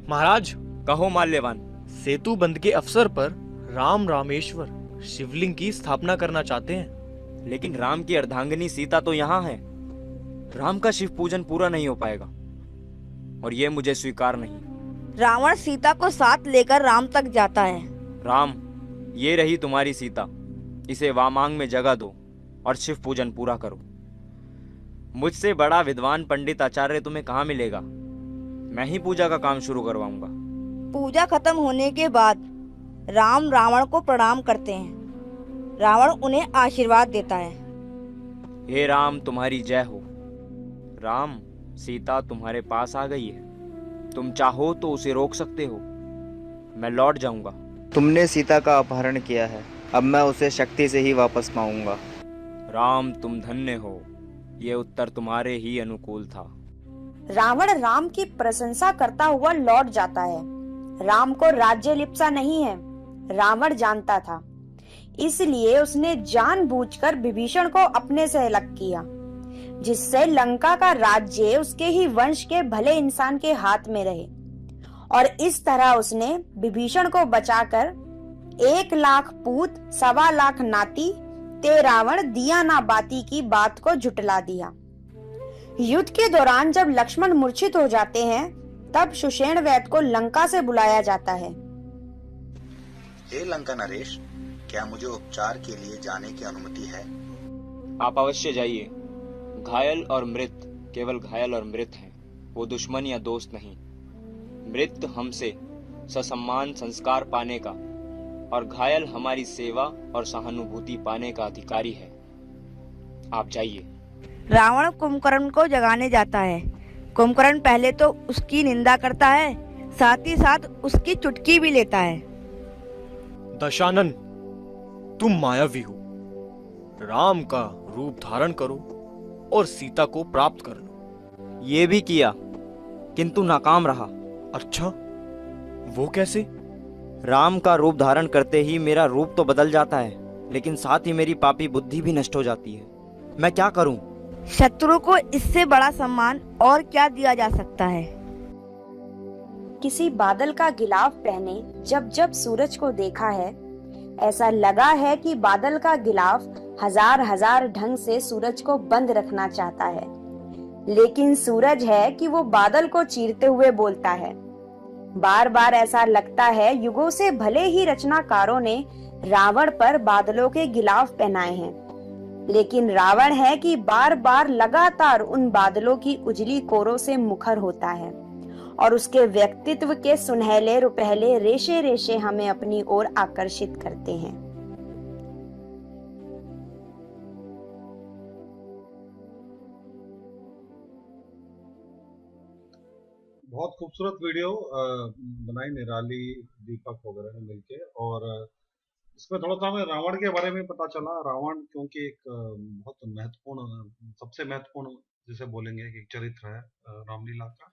महाराज, कहो माल्यवान। सेतु बंद के अवसर पर राम रामेश्वर शिवलिंग की स्थापना करना चाहते हैं, लेकिन राम की अर्धांगिनी सीता तो यहाँ है। राम का शिव पूजन पूरा नहीं हो पाएगा और ये मुझे स्वीकार नहीं। रावण सीता को साथ लेकर राम तक जाता है। राम, ये रही तुम्हारी सीता, इसे वामांग में जगह दो और शिव पूजन पूरा करो। मुझसे बड़ा विद्वान पंडित आचार्य तुम्हें कहाँ मिलेगा? मैं ही पूजा का काम शुरू करवाऊंगा। पूजा खत्म होने के बाद राम रावण को प्रणाम करते हैं। रावण उन्हें आशीर्वाद देता है। हे राम, तुम्हारी जय हो। राम, सीता तुम्हारे पास आ गई है, तुम चाहो तो उसे रोक सकते हो। मैं लौट जाऊंगा। तुमने सीता का अपहरण किया है, अब मैं उसे शक्ति से ही वापस पाऊंगा। राम, तुम धन्य हो, ये उत्तर तुम्हारे ही अनुकूल था। रावण राम की प्रशंसा करता हुआ लौट जाता है। राम को राज्य लिप्सा नहीं है, रावण जानता था, इसलिए उसने जानबूझकर विभीषण को अपने से अलग किया, जिससे लंका का राज्य उसके ही वंश के भले इंसान के हाथ में रहे। और इस तरह उसने विभीषण को बचाकर 1,00,000 पूत 1,25,00,000 नाती ते रावण दिया ना बाती की बात को झुटला दिया। युद्ध के दौरान जब लक्ष्मण मूर्छित हो जाते हैं तब सुषेण वैद्य को लंका से बुलाया जाता है। हे लंका नरेश, क्या मुझे उपचार के लिए जाने की अनुमति है? आप अवश्य जाइए। घायल और मृत केवल घायल और मृत हैं, वो दुश्मन या दोस्त नहीं। मृत हमसे ससम्मान संस्कार पाने का और घायल हमारी सेवा और सहानुभूति पाने का अधिकारी है। आप जाइए। रावण कुंभकर्ण को जगाने जाता है। कुंभकर्ण पहले तो उसकी निंदा करता है, साथ ही साथ उसकी चुटकी भी लेता है। दशानन, तुम मायावी हो। राम का रूप धारण करो और सीता को प्राप्त कर लो। ये भी किया, किंतु नाकाम रहा। अच्छा, वो कैसे? राम का रूप धारण करते ही मेरा रूप तो बदल जाता है, लेकिन साथ ही मेरी पापी बुद्धि भी नष्ट हो जाती है। मैं क्या करूं? शत्रु को इससे बड़ा सम्मान और क्या दिया जा सकता है। किसी बादल का गिलाफ पहने जब जब सूरज को देखा है, ऐसा लगा है कि बादल का गिलाफ हजार हजार ढंग से सूरज को बंद रखना चाहता है, लेकिन सूरज है कि वो बादल को चीरते हुए बोलता है। बार बार ऐसा लगता है युगों से भले ही रचनाकारों ने रावण पर बादलों के गिलाफ पहनाए हैं, लेकिन रावण है कि बार बार लगातार उन बादलों की उजली कोरों से मुखर होता है और उसके व्यक्तित्व के सुनहले रुपहले रेशे रेशे हमें अपनी ओर आकर्षित करते हैं। बहुत खूबसूरत वीडियो बनाई निराली, दीपक वगैरह ने मिलके, और इसमें थोड़ा सा हमें रावण के बारे में पता चला। रावण क्योंकि एक बहुत महत्वपूर्ण, सबसे महत्वपूर्ण जिसे बोलेंगे एक चरित्र है रामलीला का।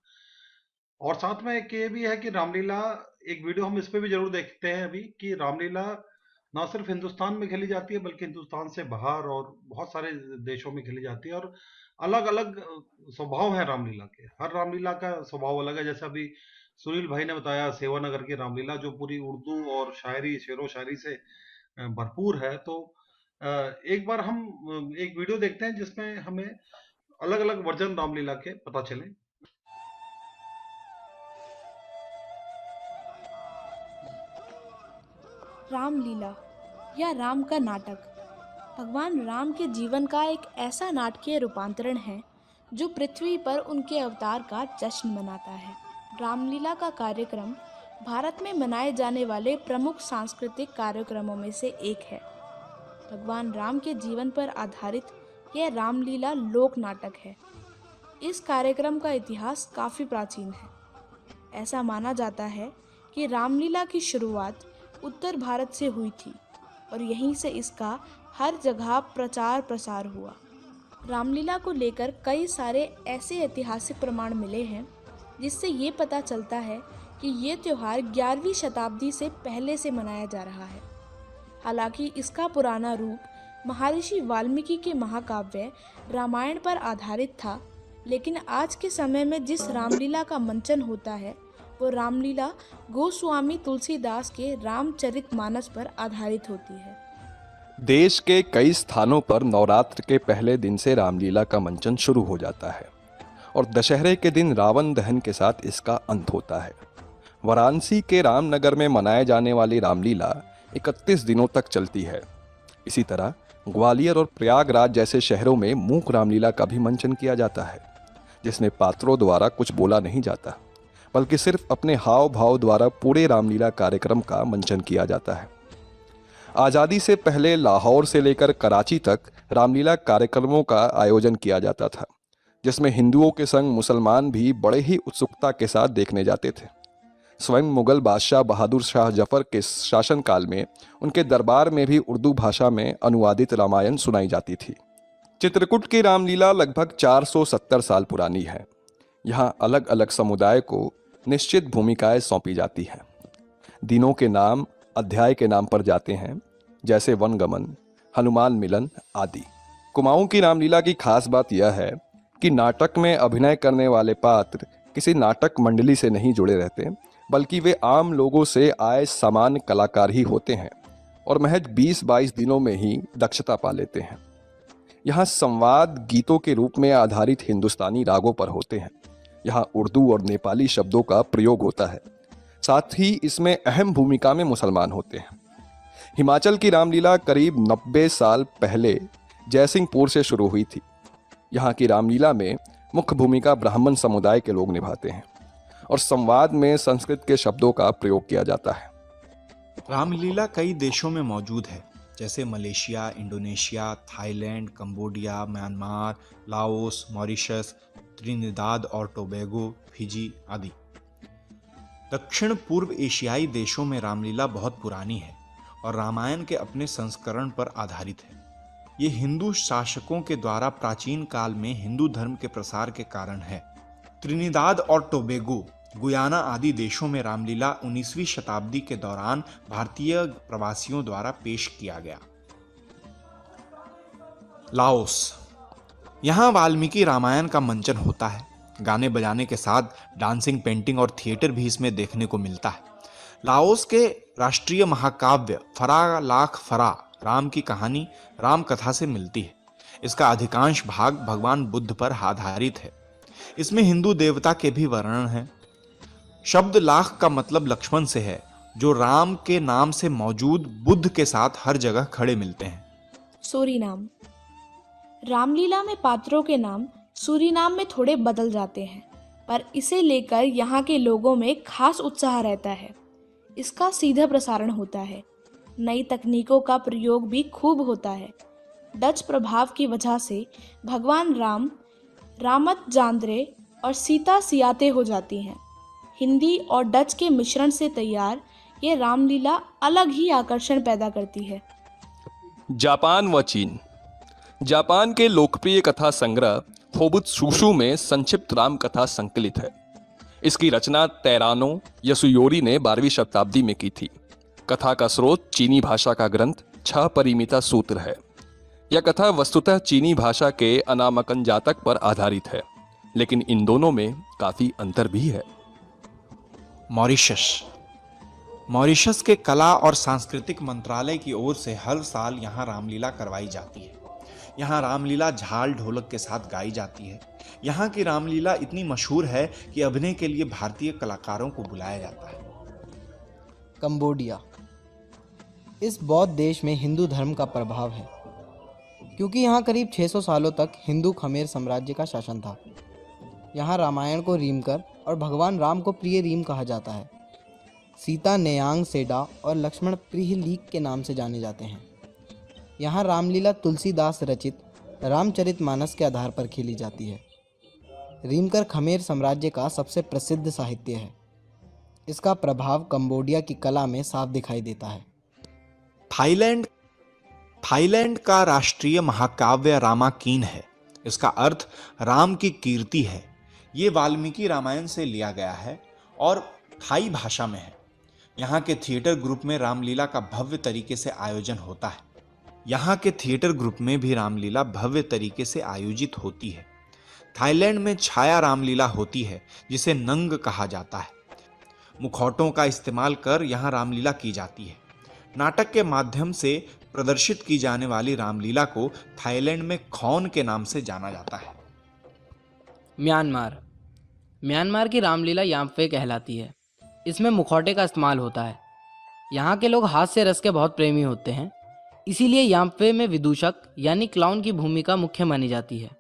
और साथ में एक ये भी है कि रामलीला, एक वीडियो हम इस पे भी जरूर देखते हैं अभी, कि रामलीला ना सिर्फ हिंदुस्तान में खेली जाती है बल्कि हिंदुस्तान से बाहर और बहुत सारे देशों में खेली जाती है, और अलग अलग स्वभाव है रामलीला के। हर रामलीला का स्वभाव अलग है। जैसे अभी सुनील भाई ने बताया सेवानगर की रामलीला, जो पूरी उर्दू और शायरी, शेरो शायरी से भरपूर है। तो एक बार हम एक वीडियो देखते हैं जिसमें हमें अलग अलग वर्जन रामलीला के पता चले। रामलीला या राम का नाटक भगवान राम के जीवन का एक ऐसा नाटकीय रूपांतरण है जो पृथ्वी पर उनके अवतार का जश्न मनाता है। रामलीला का कार्यक्रम भारत में मनाए जाने वाले प्रमुख सांस्कृतिक कार्यक्रमों में से एक है। भगवान राम के जीवन पर आधारित यह रामलीला लोक नाटक है। इस कार्यक्रम का इतिहास काफ़ी प्राचीन है। ऐसा माना जाता है कि रामलीला की शुरुआत उत्तर भारत से हुई थी और यहीं से इसका हर जगह प्रचार प्रसार हुआ। रामलीला को लेकर कई सारे ऐसे ऐतिहासिक प्रमाण मिले हैं जिससे ये पता चलता है कि ये त्यौहार 11वीं शताब्दी से पहले से मनाया जा रहा है। हालांकि इसका पुराना रूप महर्षि वाल्मीकि के महाकाव्य रामायण पर आधारित था, लेकिन आज के समय में जिस रामलीला का मंचन होता है वो रामलीला गोस्वामी तुलसीदास के रामचरितमानस पर आधारित होती है। देश के कई स्थानों पर नवरात्र के पहले दिन से रामलीला का मंचन शुरू हो जाता है और दशहरे के दिन रावण दहन के साथ इसका अंत होता है। वाराणसी के रामनगर में मनाए जाने वाली रामलीला 31 दिनों तक चलती है। इसी तरह ग्वालियर और प्रयागराज जैसे शहरों में मूक रामलीला का भी मंचन किया जाता है, जिसमें पात्रों द्वारा कुछ बोला नहीं जाता बल्कि सिर्फ अपने हाव भाव द्वारा पूरे रामलीला कार्यक्रम का मंचन किया जाता है। आज़ादी से पहले लाहौर से लेकर कराची तक रामलीला कार्यक्रमों का आयोजन किया जाता था, जिसमें हिंदुओं के संग मुसलमान भी बड़े ही उत्सुकता के साथ देखने जाते थे। स्वयं मुगल बादशाह बहादुर शाह जफर के शासनकाल में उनके दरबार में भी उर्दू भाषा में अनुवादित रामायण सुनाई जाती थी। चित्रकूट की रामलीला लगभग 470 साल पुरानी है। यहाँ अलग अलग समुदाय को निश्चित भूमिकाएं सौंपी जाती हैं। दिनों के नाम अध्याय के नाम पर जाते हैं, जैसे वनगमन, हनुमान मिलन आदि। कुमाऊं की रामलीला की खास बात यह है कि नाटक में अभिनय करने वाले पात्र किसी नाटक मंडली से नहीं जुड़े रहते, बल्कि वे आम लोगों से आए सामान्य कलाकार ही होते हैं और महज 20-22 दिनों में ही दक्षता पा लेते हैं। यहाँ संवाद गीतों के रूप में आधारित हिंदुस्तानी रागों पर होते हैं। यहाँ उर्दू और नेपाली शब्दों का प्रयोग होता है। साथ ही इसमें अहम भूमिका में मुसलमान होते हैं। हिमाचल की रामलीला करीब 90 साल पहले जयसिंहपुर से शुरू हुई थी। यहाँ की रामलीला में मुख्य भूमिका ब्राह्मण समुदाय के लोग निभाते हैं और संवाद में संस्कृत के शब्दों का प्रयोग किया जाता है। रामलीला कई देशों में मौजूद है, जैसे Malaysia, Indonesia, Thailand, Cambodia, Myanmar, Laos, Mauritius, Trinidad और टोबैगो, फिजी आदि। दक्षिण पूर्व एशियाई देशों में रामलीला बहुत पुरानी है और रामायण के अपने संस्करण पर आधारित है। ये हिंदू शासकों के द्वारा प्राचीन काल में हिंदू धर्म के प्रसार के कारण है। त्रिनिदाद और टोबैगो, गुयाना आदि देशों में रामलीला 19वीं शताब्दी के दौरान भारतीय प्रवासियों द्वारा पेश किया गया। लाओस, यहाँ वाल्मीकि रामायण का मंचन होता है। गाने बजाने के साथ डांसिंग, पेंटिंग और थिएटर भी इसमें देखने को मिलता है। लाओस के राष्ट्रीय महाकाव्य फरा लाख फरा राम की कहानी राम कथा से मिलती है। इसका अधिकांश भाग भगवान बुद्ध पर आधारित है। इसमें हिंदू देवता के भी वर्णन हैं। शब्द लाख का मतलब लक्ष्मण से है, जो राम के नाम से मौजूद बुद्ध के साथ हर जगह खड़े मिलते हैं। सूरीनाम। रामलीला में पात्रों के नाम सूरीनाम में थोड़े बदल जाते हैं, पर इसे लेकर यहाँ के लोगों में खास उत्साह रहता है। इसका सीधा प्रसारण होता है। नई तकनीकों का प्रयोग भी खूब होता है। डच प्रभाव की वजह से भगवान राम, रामत जांद्रे और सीता सियाते हो जाती हैं। हिंदी और डच के मिश्रण से तैयार ये रामलीला अलग ही आकर्षण पैदा करती है। जापान व चीन। जापान के लोकप्रिय कथा संग्रह होबुत्सुशु में संक्षिप्त राम कथा संकलित है। इसकी रचना तैरानो यसुयोरी ने 12वीं शताब्दी में की थी। कथा का स्रोत चीनी भाषा का ग्रंथ 6 परिमिता सूत्र है। यह कथा वस्तुतः चीनी भाषा के अनामकन जातक पर आधारित है, लेकिन इन दोनों में काफी अंतर भी है। मॉरिशस। मॉरिशस के कला और सांस्कृतिक मंत्रालय की ओर से हर साल यहाँ रामलीला करवाई जाती है। यहाँ रामलीला झाल ढोलक के साथ गाई जाती है। यहाँ की रामलीला इतनी मशहूर है कि अभिनय के लिए भारतीय कलाकारों को बुलाया जाता है। कंबोडिया। इस बौद्ध देश में हिंदू धर्म का प्रभाव है, क्योंकि यहाँ करीब 600 सालों तक हिंदू खमेर साम्राज्य का शासन था। यहाँ रामायण को रीमकर और भगवान राम को प्रिय रीम कहा जाता है। सीता नेयांग सेडा और लक्ष्मण प्रिय लीक के नाम से जाने जाते हैं। यहाँ रामलीला तुलसीदास रचित रामचरितमानस के आधार पर खेली जाती है। रीमकर खमेर साम्राज्य का सबसे प्रसिद्ध साहित्य है। इसका प्रभाव कंबोडिया की कला में साफ दिखाई देता है। थाईलैंड का राष्ट्रीय महाकाव्य रामाकीन है। इसका अर्थ राम की कीर्ति है। ये वाल्मीकि रामायण से लिया गया है और थाई भाषा में है। यहाँ के थिएटर ग्रुप में रामलीला का भव्य तरीके से आयोजन होता है। यहाँ के थिएटर ग्रुप में भी रामलीला भव्य तरीके से आयोजित होती है। थाईलैंड में छाया रामलीला होती है, जिसे नंग कहा जाता है। मुखौटों का इस्तेमाल कर यहाँ रामलीला की जाती है। नाटक के माध्यम से प्रदर्शित की जाने वाली रामलीला को थाईलैंड में खौन के नाम से जाना जाता है। म्यांमार। म्यांमार की रामलीला याम्फे कहलाती है। इसमें मुखौटे का इस्तेमाल होता है। यहाँ के लोग हास्य रस के बहुत प्रेमी होते हैं, इसीलिए याम्फे में विदूषक यानी क्लाउन की भूमिका मुख्य मानी जाती है।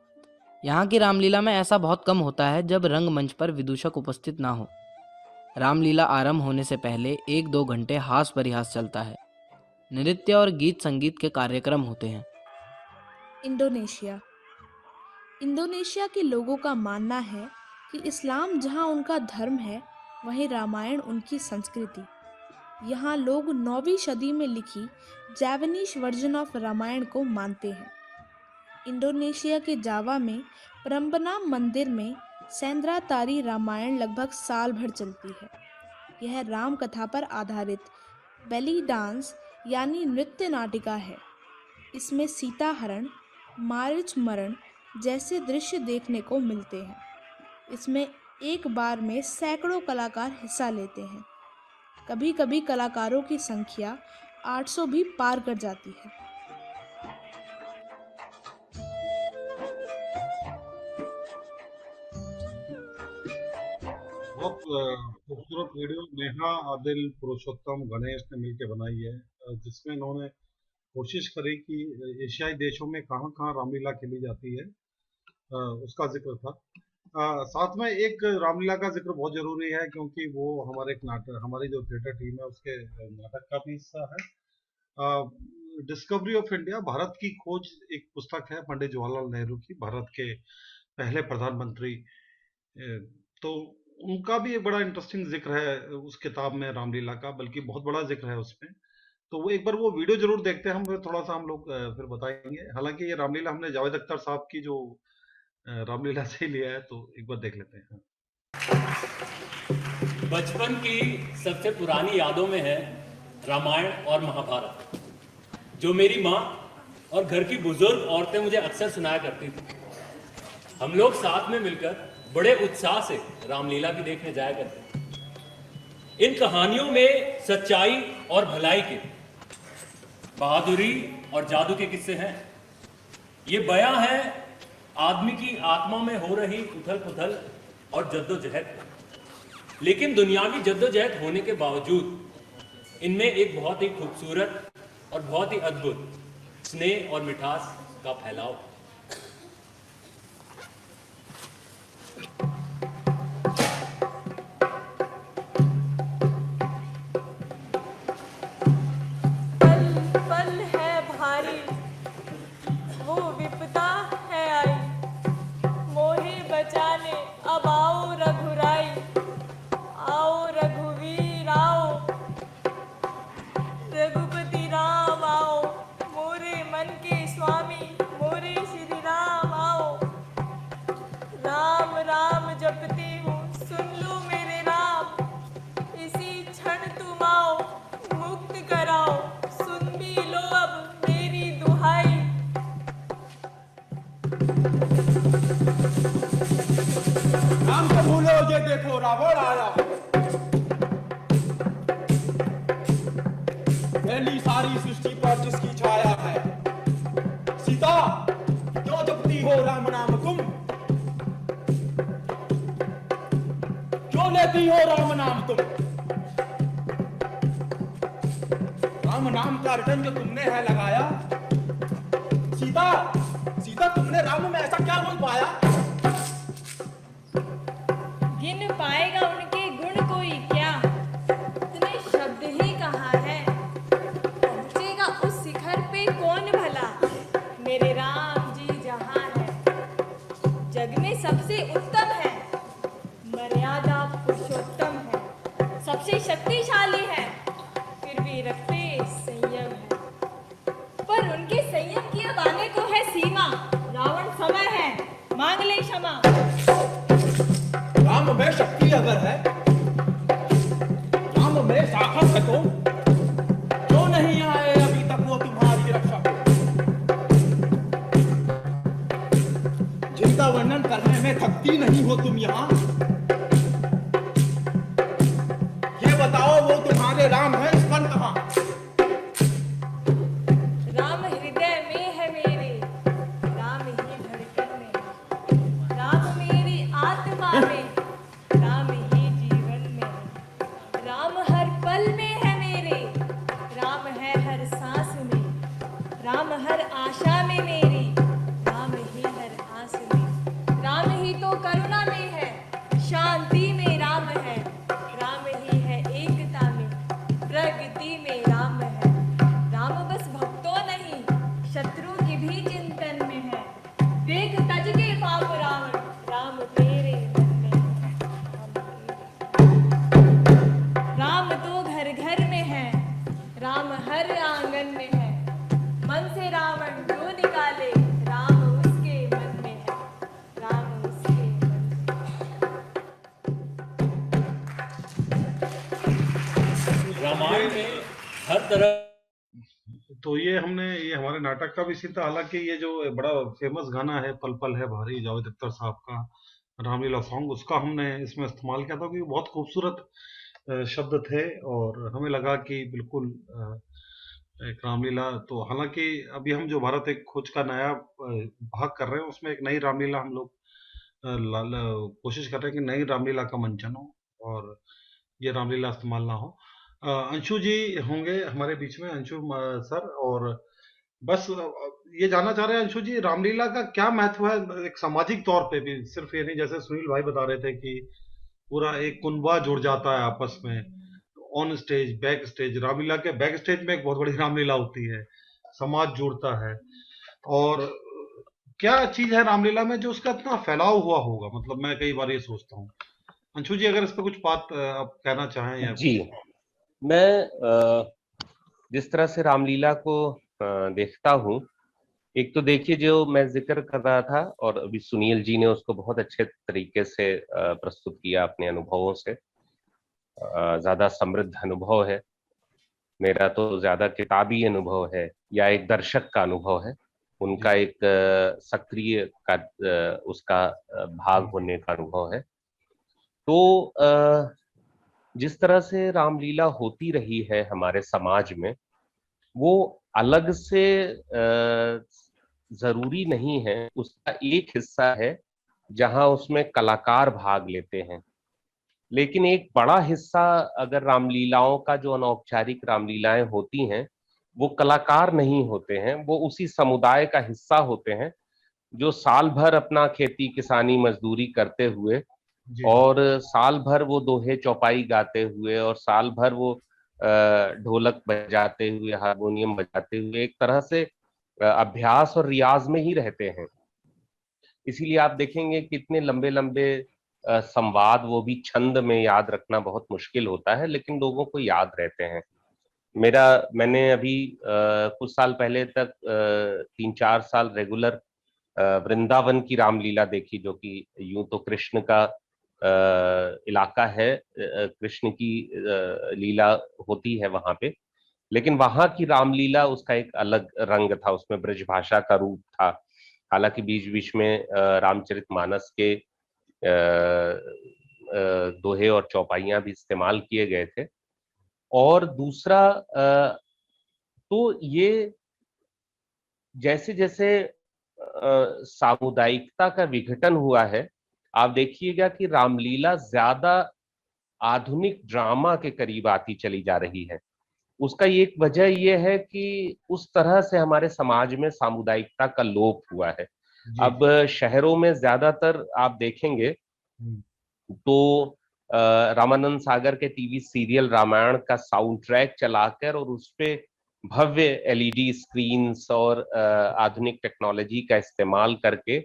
यहाँ की रामलीला में ऐसा बहुत कम होता है जब रंगमंच पर विदूषक उपस्थित ना हो। रामलीला आरंभ होने से पहले 1-2 घंटे हास परिहास चलता है। नृत्य और गीत संगीत के कार्यक्रम होते हैं। इंडोनेशिया। इंडोनेशिया के लोगों का मानना है कि इस्लाम जहां उनका धर्म है, वहीं रामायण उनकी संस्कृति। यहाँ लोग 9वीं सदी में लिखी जावानीज वर्जन ऑफ रामायण को मानते हैं। इंडोनेशिया के जावा में प्रम्बनाम मंदिर में सेंद्रातारी रामायण लगभग साल भर चलती है। यह राम कथा पर आधारित बेली डांस यानी नृत्य नाटिका है। इसमें सीता हरण, मारीच मरण जैसे दृश्य देखने को मिलते हैं। इसमें एक बार में सैकड़ों कलाकार हिस्सा लेते हैं। कभी कभी कलाकारों की संख्या 800 भी पार कर जाती है। बहुत खूबसूरत वीडियो नेहा, आदिल, पुरुषोत्तम, गणेश ने मिलकर बनाई है, जिसमें इन्होंने कोशिश करी कि एशियाई देशों में कहाँ कहाँ रामलीला खेली जाती है, उसका जिक्र था। साथ में एक रामलीला का जिक्र बहुत जरूरी है, क्योंकि वो हमारे एक नाटक, हमारी जो थिएटर टीम है उसके नाटक का भी हिस्सा है। डिस्कवरी ऑफ इंडिया, भारत की खोज, एक पुस्तक है पंडित जवाहरलाल नेहरू की, भारत के पहले प्रधानमंत्री। तो उनका भी एक बड़ा इंटरेस्टिंग जिक्र है उस किताब में रामलीला का, बल्कि बहुत बड़ा जिक्र है उसमें। तो वो एक बार वो वीडियो जरूर देखते हैं हम, फिर थोड़ा सा हम लोग फिर बताएंगे। हालांकि ये रामलीला हमने जावेद अख्तर साहब की जो रामलीला से ही लिया है, तो एक बार देख लेते हैं। बचपन की सबसे पुरानी यादों में है रामायण और महाभारत, जो मेरी माँ और घर की बुजुर्ग औरतें मुझे अक्सर सुनाया करती थी। हम लोग साथ में मिलकर बड़े उत्साह से रामलीला भी देखने जाया करते हैं। इन कहानियों में सच्चाई और भलाई के, बहादुरी और जादू के किस्से हैं। ये बयां है आदमी की आत्मा में हो रही उथल पुथल और जद्दोजहद। लेकिन दुनियावी जद्दोजहद होने के बावजूद इनमें एक बहुत ही खूबसूरत और बहुत ही अद्भुत स्नेह और मिठास का फैलाव। पल है भारी, वो विपदा है आई, मोहे बचाने अब आओ रघुराई, आओ रघुवीर आओ, रघुपति राम आओ, मोरे मन के स्वामी, मोरे श्री राम आओ। राम राम जपती हूँ, सुन लो मेरे राम, इसी क्षण तुम आओ, मुक्त कराओ, सुन भी लो अब मेरी दुहाई। राम को भूलो, ये देखो रावण आया, पहली सारी सृष्टि पर जिसकी छाया है। सीता क्यों जपती हो राम नाम तुम, क्यों लेती हो राम नाम तुम। राम नाम का रटन जो तुमने है लगाया, सीता सीता तुमने राम में ऐसा क्या गुण पाया। गिन पाएगा उनके गुण कोई क्या, इतने शब्द ही कहा है, पहुंचेगा उस शिखर पे कौन भला, मेरे राम जी जहां है, जग में सबसे उत्तम है, मर्यादा पुरुषोत्तम है, सबसे शक्तिशाली है, फिर भी रखते संयम है, पर उनके संयम की अब आने को है सीमा, रावण समय है, मांग ले क्षमा। राम में शक्ति अगर है, राम में साहस है, तो क्यों नहीं आए अभी तक वो तुम्हारी रक्षा को। जिनका वर्णन करने में थकती नहीं हो तुम यहाँ, ये बताओ वो तुम्हारे राम है, स्कंद कहाँ। राम हृदय में है मेरे, राम ही धड़कन में, राम मेरी आत्मा में, राम ही जीवन में, राम हर पल में है मेरे, राम है हर सांस में, राम हर आशा में मेरी, राम ही हर आस में, राम ही तो करुणा में है, शांति में राम है, राम ही है एकता में, प्रगति में राम है, राम बस भक्तों नहीं शत्रु की भी चिंतन में है, देख तज के पाप रावण, राम तेरे मन में है, राम तो घर घर में है, राम हर आंगन में है, मन से रावण जो निकाले, राम उसके मन में है, राम उसके रामायण में हर तरह। तो ये हमारे नाटक का भी सीन था। हालांकि ये जो बड़ा फेमस गाना है पल पल है भारी, जावेद अख्तर साहब का रामलीला सॉन्ग, उसका हमने इसमें इस्तेमाल किया था क्योंकि बहुत खूबसूरत शब्द थे और हमें लगा कि बिल्कुल एक रामलीला। तो हालांकि अभी हम जो भारत एक खोज का नया भाग कर रहे हैं, उसमें एक नई रामलीला हम लोग कोशिश कर रहे हैं कि नई रामलीला का मंचन हो और ये रामलीला इस्तेमाल ना हो। अंशु जी होंगे हमारे बीच में, अंशु सर। और बस ये जानना चाह रहे हैं अंशु जी, रामलीला का क्या महत्व है एक सामाजिक तौर पे भी, सिर्फ ये नहीं जैसे सुनील भाई बता रहे थे कि पूरा एक कुनबा जुड़ जाता है आपस में, on stage back stage. Ramlila के बैक स्टेज में एक बहुत बड़ी रामलीला होती है, समाज जुड़ता है। और क्या चीज है रामलीला में जो उसका इतना फैलाव हुआ होगा, मतलब मैं कई बार ये सोचता हूँ। अंशु जी अगर इस पर कुछ बात आप कहना चाहें या जी। मैं जिस तरह से रामलीला को देखता हूँ, एक तो देखिए जो मैं जिक्र कर रहा था और अभी सुनील जी ने उसको बहुत अच्छे तरीके से प्रस्तुत किया अपने अनुभवों से। ज्यादा समृद्ध अनुभव है, मेरा तो ज्यादा किताबी अनुभव है या एक दर्शक का अनुभव है। उनका एक सक्रिय का उसका भाग होने का अनुभव है। तो जिस तरह से रामलीला होती रही है हमारे समाज में, वो अलग से जरूरी नहीं है, उसका एक हिस्सा है जहां उसमें कलाकार भाग लेते हैं। लेकिन एक बड़ा हिस्सा अगर रामलीलाओं का, जो अनौपचारिक रामलीलाएं होती हैं, वो कलाकार नहीं होते हैं, वो उसी समुदाय का हिस्सा होते हैं जो साल भर अपना खेती किसानी मजदूरी करते हुए और साल भर वो दोहे चौपाई गाते हुए और साल भर वो ढोलक बजाते हुए, हारमोनियम बजाते हुए एक तरह से अभ्यास और रियाज में ही रहते हैं। इसीलिए आप देखेंगे कितने लंबे लंबे संवाद, वो भी छंद में याद रखना बहुत मुश्किल होता है, लेकिन लोगों को याद रहते हैं। मैंने अभी कुछ साल पहले तक 3-4 साल रेगुलर वृंदावन की रामलीला देखी, जो कि यूं तो कृष्ण का इलाका है, कृष्ण की लीला होती है वहां पे, लेकिन वहां की रामलीला उसका एक अलग रंग था, उसमें ब्रजभाषा का रूप था। हालांकि बीच बीच में रामचरितमानस के दोहे और चौपाइयां भी इस्तेमाल किए गए थे। और दूसरा तो ये जैसे जैसे सामुदायिकता का विघटन हुआ है, आप देखिएगा कि रामलीला ज्यादा आधुनिक ड्रामा के करीब आती चली जा रही है। उसका एक वजह यह है कि उस तरह से हमारे समाज में सामुदायिकता का लोप हुआ है। अब शहरों में ज्यादातर आप देखेंगे तो रामानंद सागर के टीवी सीरियल रामायण का साउंड ट्रैक चलाकर और उस पे भव्य एलईडी स्क्रीन्स और आधुनिक टेक्नोलॉजी का इस्तेमाल करके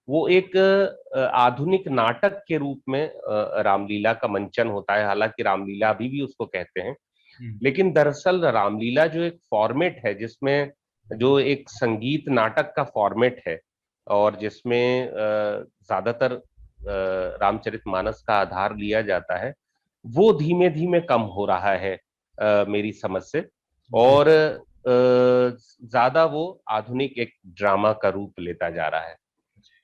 वो एक आधुनिक नाटक के रूप में रामलीला का मंचन होता है। हालांकि रामलीला अभी भी उसको कहते हैं, लेकिन दरअसल रामलीला जो एक फॉर्मेट है, जिसमें जो एक संगीत नाटक का फॉर्मेट है और जिसमें ज्यादातर रामचरितमानस का आधार लिया जाता है, वो धीमे धीमे कम हो रहा है मेरी समझ से, और ज्यादा वो आधुनिक एक ड्रामा का रूप लेता जा रहा है।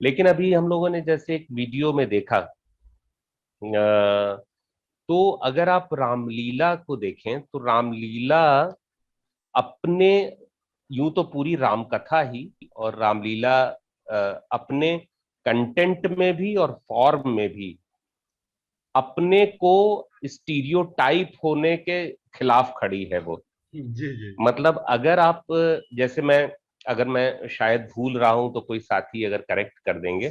लेकिन अभी हम लोगों ने जैसे एक वीडियो में देखा, तो अगर आप रामलीला को देखें तो रामलीला अपने, यूं तो पूरी रामकथा ही, और रामलीला अपने कंटेंट में भी और फॉर्म में भी अपने को स्टीरियोटाइप होने के खिलाफ खड़ी है वो। जी। मतलब अगर आप, जैसे अगर मैं शायद भूल रहा हूं तो कोई साथी अगर करेक्ट कर देंगे,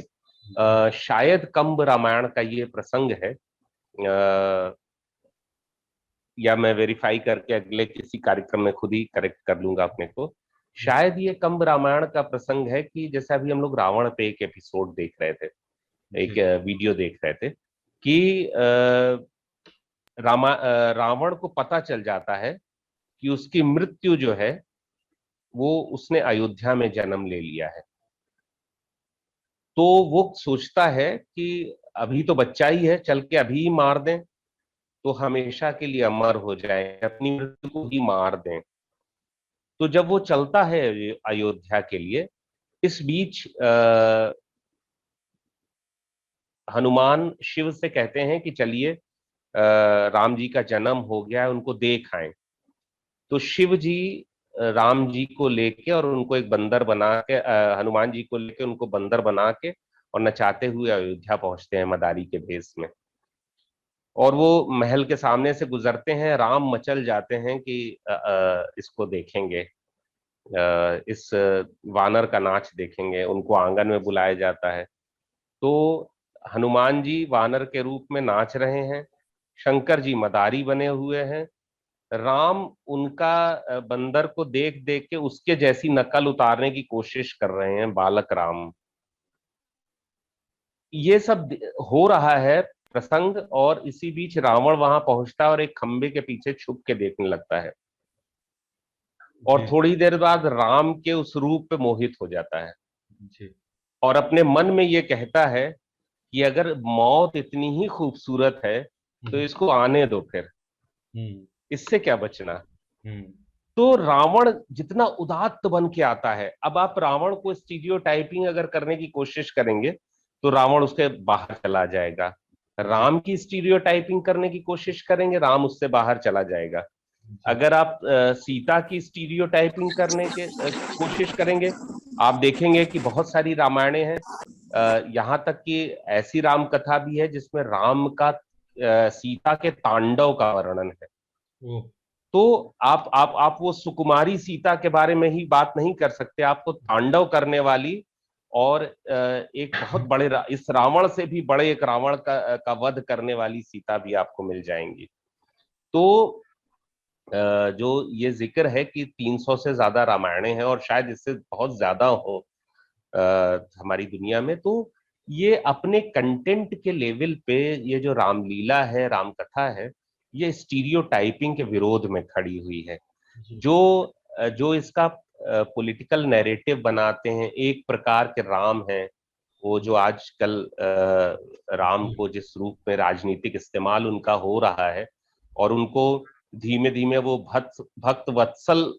शायद कंब रामायण का ये प्रसंग है, या मैं वेरीफाई करके अगले किसी कार्यक्रम में खुद ही करेक्ट कर लूंगा अपने को। शायद ये कंब रामायण का प्रसंग है कि जैसे अभी हम लोग रावण पे एक एपिसोड देख रहे थे, एक वीडियो देख रहे थे कि रावण को पता चल जाता है कि उसकी मृत्यु जो है वो उसने अयोध्या में जन्म ले लिया है। तो वो सोचता है कि अभी तो बच्चा ही है, चल के अभी ही मार दें तो हमेशा के लिए अमर हो जाए, अपनी मृत्यु को ही मार दें। तो जब वो चलता है अयोध्या के लिए, इस बीच हनुमान शिव से कहते हैं कि चलिए राम जी का जन्म हो गया है, उनको देख आए। तो शिव जी राम जी को लेके और उनको एक बंदर बना के, हनुमान जी को लेके उनको बंदर बना के और नचाते हुए अयोध्या पहुंचते हैं मदारी के भेष में। और वो महल के सामने से गुजरते हैं, राम मचल जाते हैं कि इसको देखेंगे, इस वानर का नाच देखेंगे। उनको आंगन में बुलाया जाता है, तो हनुमान जी वानर के रूप में नाच रहे हैं, शंकर जी मदारी बने हुए हैं, राम उनका बंदर को देख देख के उसके जैसी नकल उतारने की कोशिश कर रहे हैं, बालक राम। ये सब हो रहा है प्रसंग, और इसी बीच रावण वहां पहुंचता है और एक खंबे के पीछे छुप के देखने लगता है, और थोड़ी देर बाद राम के उस रूप पे मोहित हो जाता है और अपने मन में ये कहता है कि अगर मौत इतनी ही खूबसूरत है तो इसको आने दो, फिर इससे क्या बचना। तो रावण जितना उदात्त बन के आता है, अब आप रावण को स्टीरियोटाइपिंग अगर करने की कोशिश करेंगे तो रावण उसके बाहर चला जाएगा। राम की स्टीरियोटाइपिंग करने की कोशिश करेंगे, राम उससे बाहर चला जाएगा। अगर आप सीता की स्टीरियोटाइपिंग करने के कोशिश करेंगे, आप देखेंगे कि बहुत सारी रामायणें हैं, यहाँ तक कि ऐसी राम कथा भी है जिसमें राम का सीता के तांडव का वर्णन है। तो आप वो सुकुमारी सीता के बारे में ही बात नहीं कर सकते, आपको तांडव करने वाली और एक बहुत बड़े इस रावण से भी बड़े एक रावण का वध करने वाली सीता भी आपको मिल जाएंगी। तो जो ये जिक्र है कि 300 से ज्यादा रामायणें हैं और शायद इससे बहुत ज्यादा हो हमारी दुनिया में, तो ये अपने कंटेंट के लेवल पे ये जो रामलीला है, राम कथा है, ये स्टीरियोटाइपिंग के विरोध में खड़ी हुई है। जो इसका पॉलिटिकल नैरेटिव बनाते हैं, एक प्रकार के राम हैं वो जो आजकल राम को जिस रूप में राजनीतिक इस्तेमाल उनका हो रहा है और उनको धीमे धीमे वो भक्त वत्सल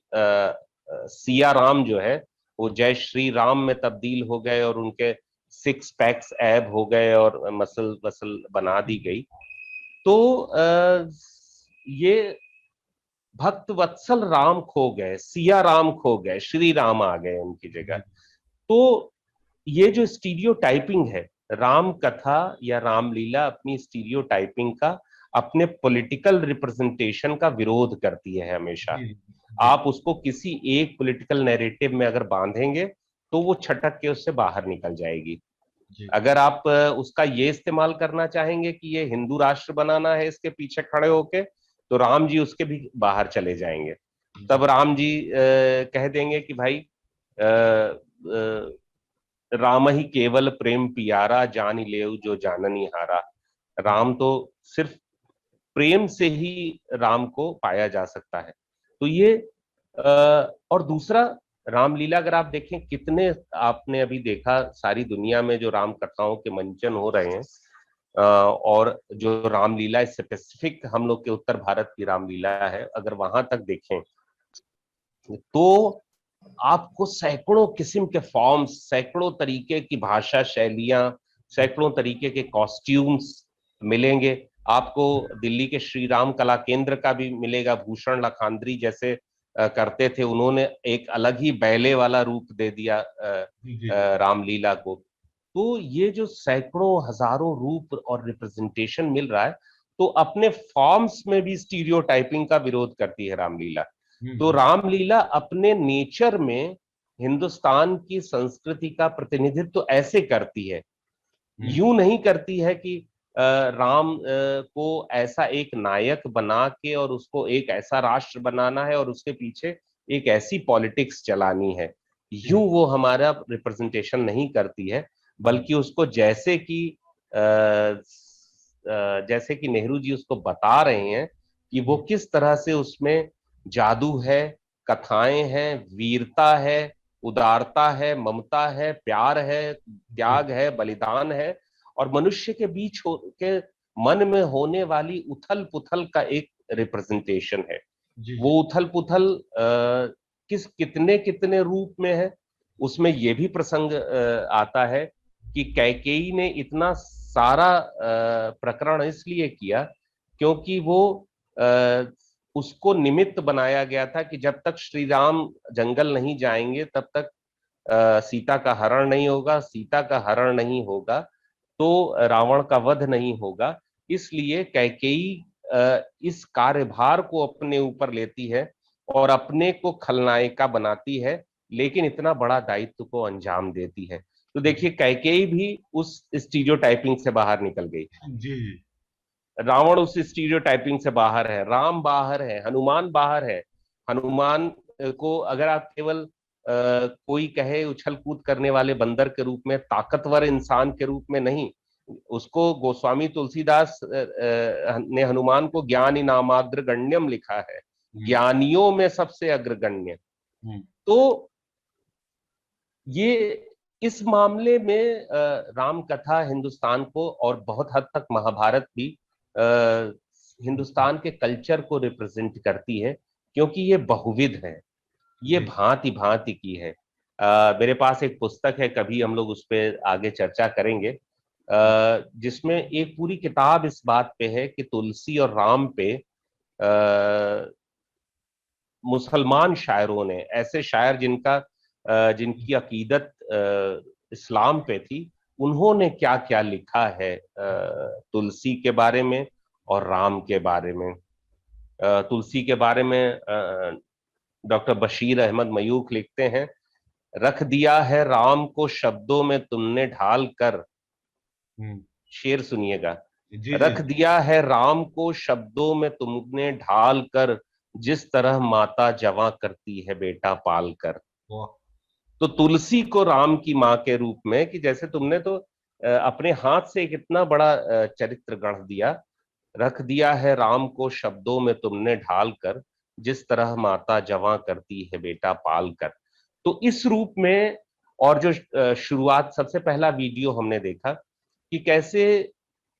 सिया राम जो है वो जय श्री राम में तब्दील हो गए और उनके 6 पैक्स ऐब हो गए और मसल वसल बना दी गई। तो ये भक्त वत्सल राम खो गए, सिया राम खो गए, श्री राम आ गए उनकी जगह। तो ये जो स्टीरियोटाइपिंग है, राम कथा या रामलीला अपनी स्टीरियोटाइपिंग का, अपने पॉलिटिकल रिप्रेजेंटेशन का विरोध करती है हमेशा। आप उसको किसी एक पॉलिटिकल नैरेटिव में अगर बांधेंगे तो वो छटक के उससे बाहर निकल जाएगी। अगर आप उसका ये इस्तेमाल करना चाहेंगे कि ये हिंदू राष्ट्र बनाना है इसके पीछे खड़े होके, तो राम जी उसके भी बाहर चले जाएंगे। तब राम जी कह देंगे कि भाई राम ही केवल प्रेम पियारा, जान लेव जो जाननी हारा। राम तो सिर्फ प्रेम से ही राम को पाया जा सकता है। तो ये और दूसरा, रामलीला अगर आप देखें, कितने आपने अभी देखा सारी दुनिया में जो राम कथाओं के मंचन हो रहे हैं, और जो रामलीला स्पेसिफिक हम लोग के उत्तर भारत की रामलीला है, अगर वहां तक देखें तो आपको सैकड़ों किस्म के फॉर्म्स, सैकड़ों तरीके की भाषा शैलियां, सैकड़ों तरीके के कॉस्ट्यूम्स मिलेंगे। आपको दिल्ली के श्री राम कला केंद्र का भी मिलेगा। भूषण लखांद्री जैसे करते थे, उन्होंने एक अलग ही बैले वाला रूप दे दिया रामलीला को। तो ये जो सैकड़ों हजारों रूप और रिप्रेजेंटेशन मिल रहा है, तो अपने फॉर्म्स में भी स्टीरियोटाइपिंग का विरोध करती है रामलीला। तो रामलीला अपने नेचर में हिंदुस्तान की संस्कृति का प्रतिनिधित्व तो ऐसे करती है, यूं नहीं करती है कि राम को ऐसा एक नायक बना के और उसको एक ऐसा राष्ट्र बनाना है और उसके पीछे एक ऐसी पॉलिटिक्स चलानी है, यूं वो हमारा रिप्रेजेंटेशन नहीं करती है। बल्कि उसको जैसे कि नेहरू जी उसको बता रहे हैं कि वो किस तरह से उसमें जादू है, कथाएं हैं, वीरता है, उदारता है, ममता है, प्यार है, त्याग है, बलिदान है, और मनुष्य के बीच के मन में होने वाली उथल पुथल का एक रिप्रेजेंटेशन है। वो उथल पुथल कितने कितने रूप में है। उसमें ये भी प्रसंग आता है कि कैकेयी ने इतना सारा प्रकरण इसलिए किया क्योंकि वो उसको निमित्त बनाया गया था कि जब तक श्री राम जंगल नहीं जाएंगे तब तक सीता का हरण नहीं होगा, सीता का हरण नहीं होगा तो रावण का वध नहीं होगा। इसलिए कैकेयी इस कार्यभार को अपने ऊपर लेती है और अपने को खलनायिका बनाती है, लेकिन इतना बड़ा दायित्व को अंजाम देती है। तो देखिए, कैकेयी भी उस स्टीरियोटाइपिंग से बाहर निकल गई। जी। रावण उस स्टीरियोटाइपिंग से बाहर है, राम बाहर है, हनुमान बाहर है। हनुमान को अगर आप केवल कोई कहे उछल कूद करने वाले बंदर के रूप में, ताकतवर इंसान के रूप में नहीं, उसको गोस्वामी तुलसीदास ने हनुमान को ज्ञान इनामाग्रगण्यम लिखा है, ज्ञानियों में सबसे अग्रगण्य। तो ये इस मामले में राम कथा हिंदुस्तान को और बहुत हद तक महाभारत भी हिंदुस्तान के कल्चर को रिप्रेजेंट करती है क्योंकि ये बहुविध है, ये भांति भांति की है। मेरे पास एक पुस्तक है, कभी हम लोग उस पर आगे चर्चा करेंगे, जिसमें एक पूरी किताब इस बात पे है कि तुलसी और राम पे मुसलमान शायरों ने, ऐसे शायर जिनकी अकीदत इस्लाम पे थी, उन्होंने क्या क्या लिखा है तुलसी के बारे में और राम के बारे में। तुलसी के बारे में डॉक्टर बशीर अहमद मयूख लिखते हैं, रख दिया है राम को शब्दों में तुमने ढाल कर, शेर सुनिएगा, रख दिया है राम को शब्दों में तुमने ढाल कर, जिस तरह माता जवां करती है बेटा पाल कर। तो तुलसी को राम की माँ के रूप में, कि जैसे तुमने तो अपने हाथ से एक इतना बड़ा चरित्र गढ़ दिया, रख दिया है राम को शब्दों में तुमने ढाल कर, जिस तरह माता जवां करती है बेटा पाल कर। तो इस रूप में, और जो शुरुआत सबसे पहला वीडियो हमने देखा कि कैसे,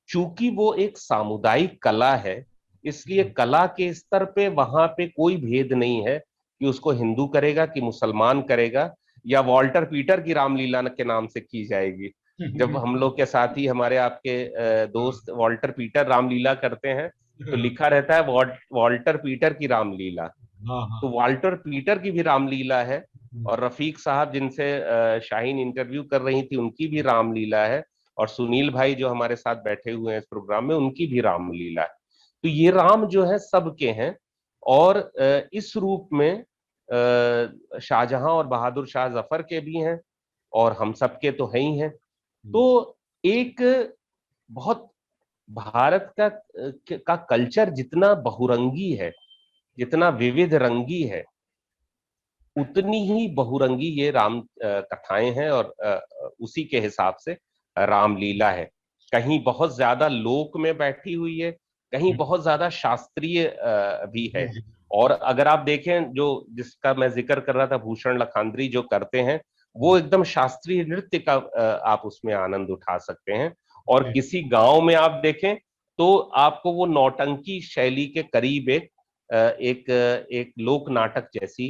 चूंकि वो एक सामुदायिक कला है, इसलिए कला के स्तर पे वहां पे कोई भेद नहीं है कि उसको हिंदू करेगा कि मुसलमान करेगा या वॉल्टर पीटर की रामलीला के नाम से की जाएगी। जब हम लोग के साथी हमारे आपके दोस्त वॉल्टर पीटर रामलीला करते हैं तो लिखा रहता है वॉल्टर पीटर की रामलीला, तो वॉल्टर पीटर की भी रामलीला है, और रफीक साहब जिनसे शाहीन इंटरव्यू कर रही थी उनकी भी रामलीला है, और सुनील भाई जो हमारे साथ बैठे हुए हैं इस प्रोग्राम में उनकी भी रामलीला है। तो ये राम जो है सबके हैं, और इस रूप में शाहजहां और बहादुर शाह जफर के भी हैं, और हम सबके तो हैं ही हैं। तो एक बहुत भारत का कल्चर जितना बहुरंगी है, जितना विविध रंगी है, उतनी ही बहुरंगी ये राम कथाएं हैं, और उसी के हिसाब से रामलीला है। कहीं बहुत ज्यादा लोक में बैठी हुई है, कहीं बहुत ज्यादा शास्त्रीय भी है। और अगर आप देखें, जो जिसका मैं जिक्र कर रहा था, भूषण लखांद्री जो करते हैं, वो एकदम शास्त्रीय नृत्य का आप उसमें आनंद उठा सकते हैं। और किसी गांव में आप देखें तो आपको वो नौटंकी शैली के करीब एक लोक नाटक जैसी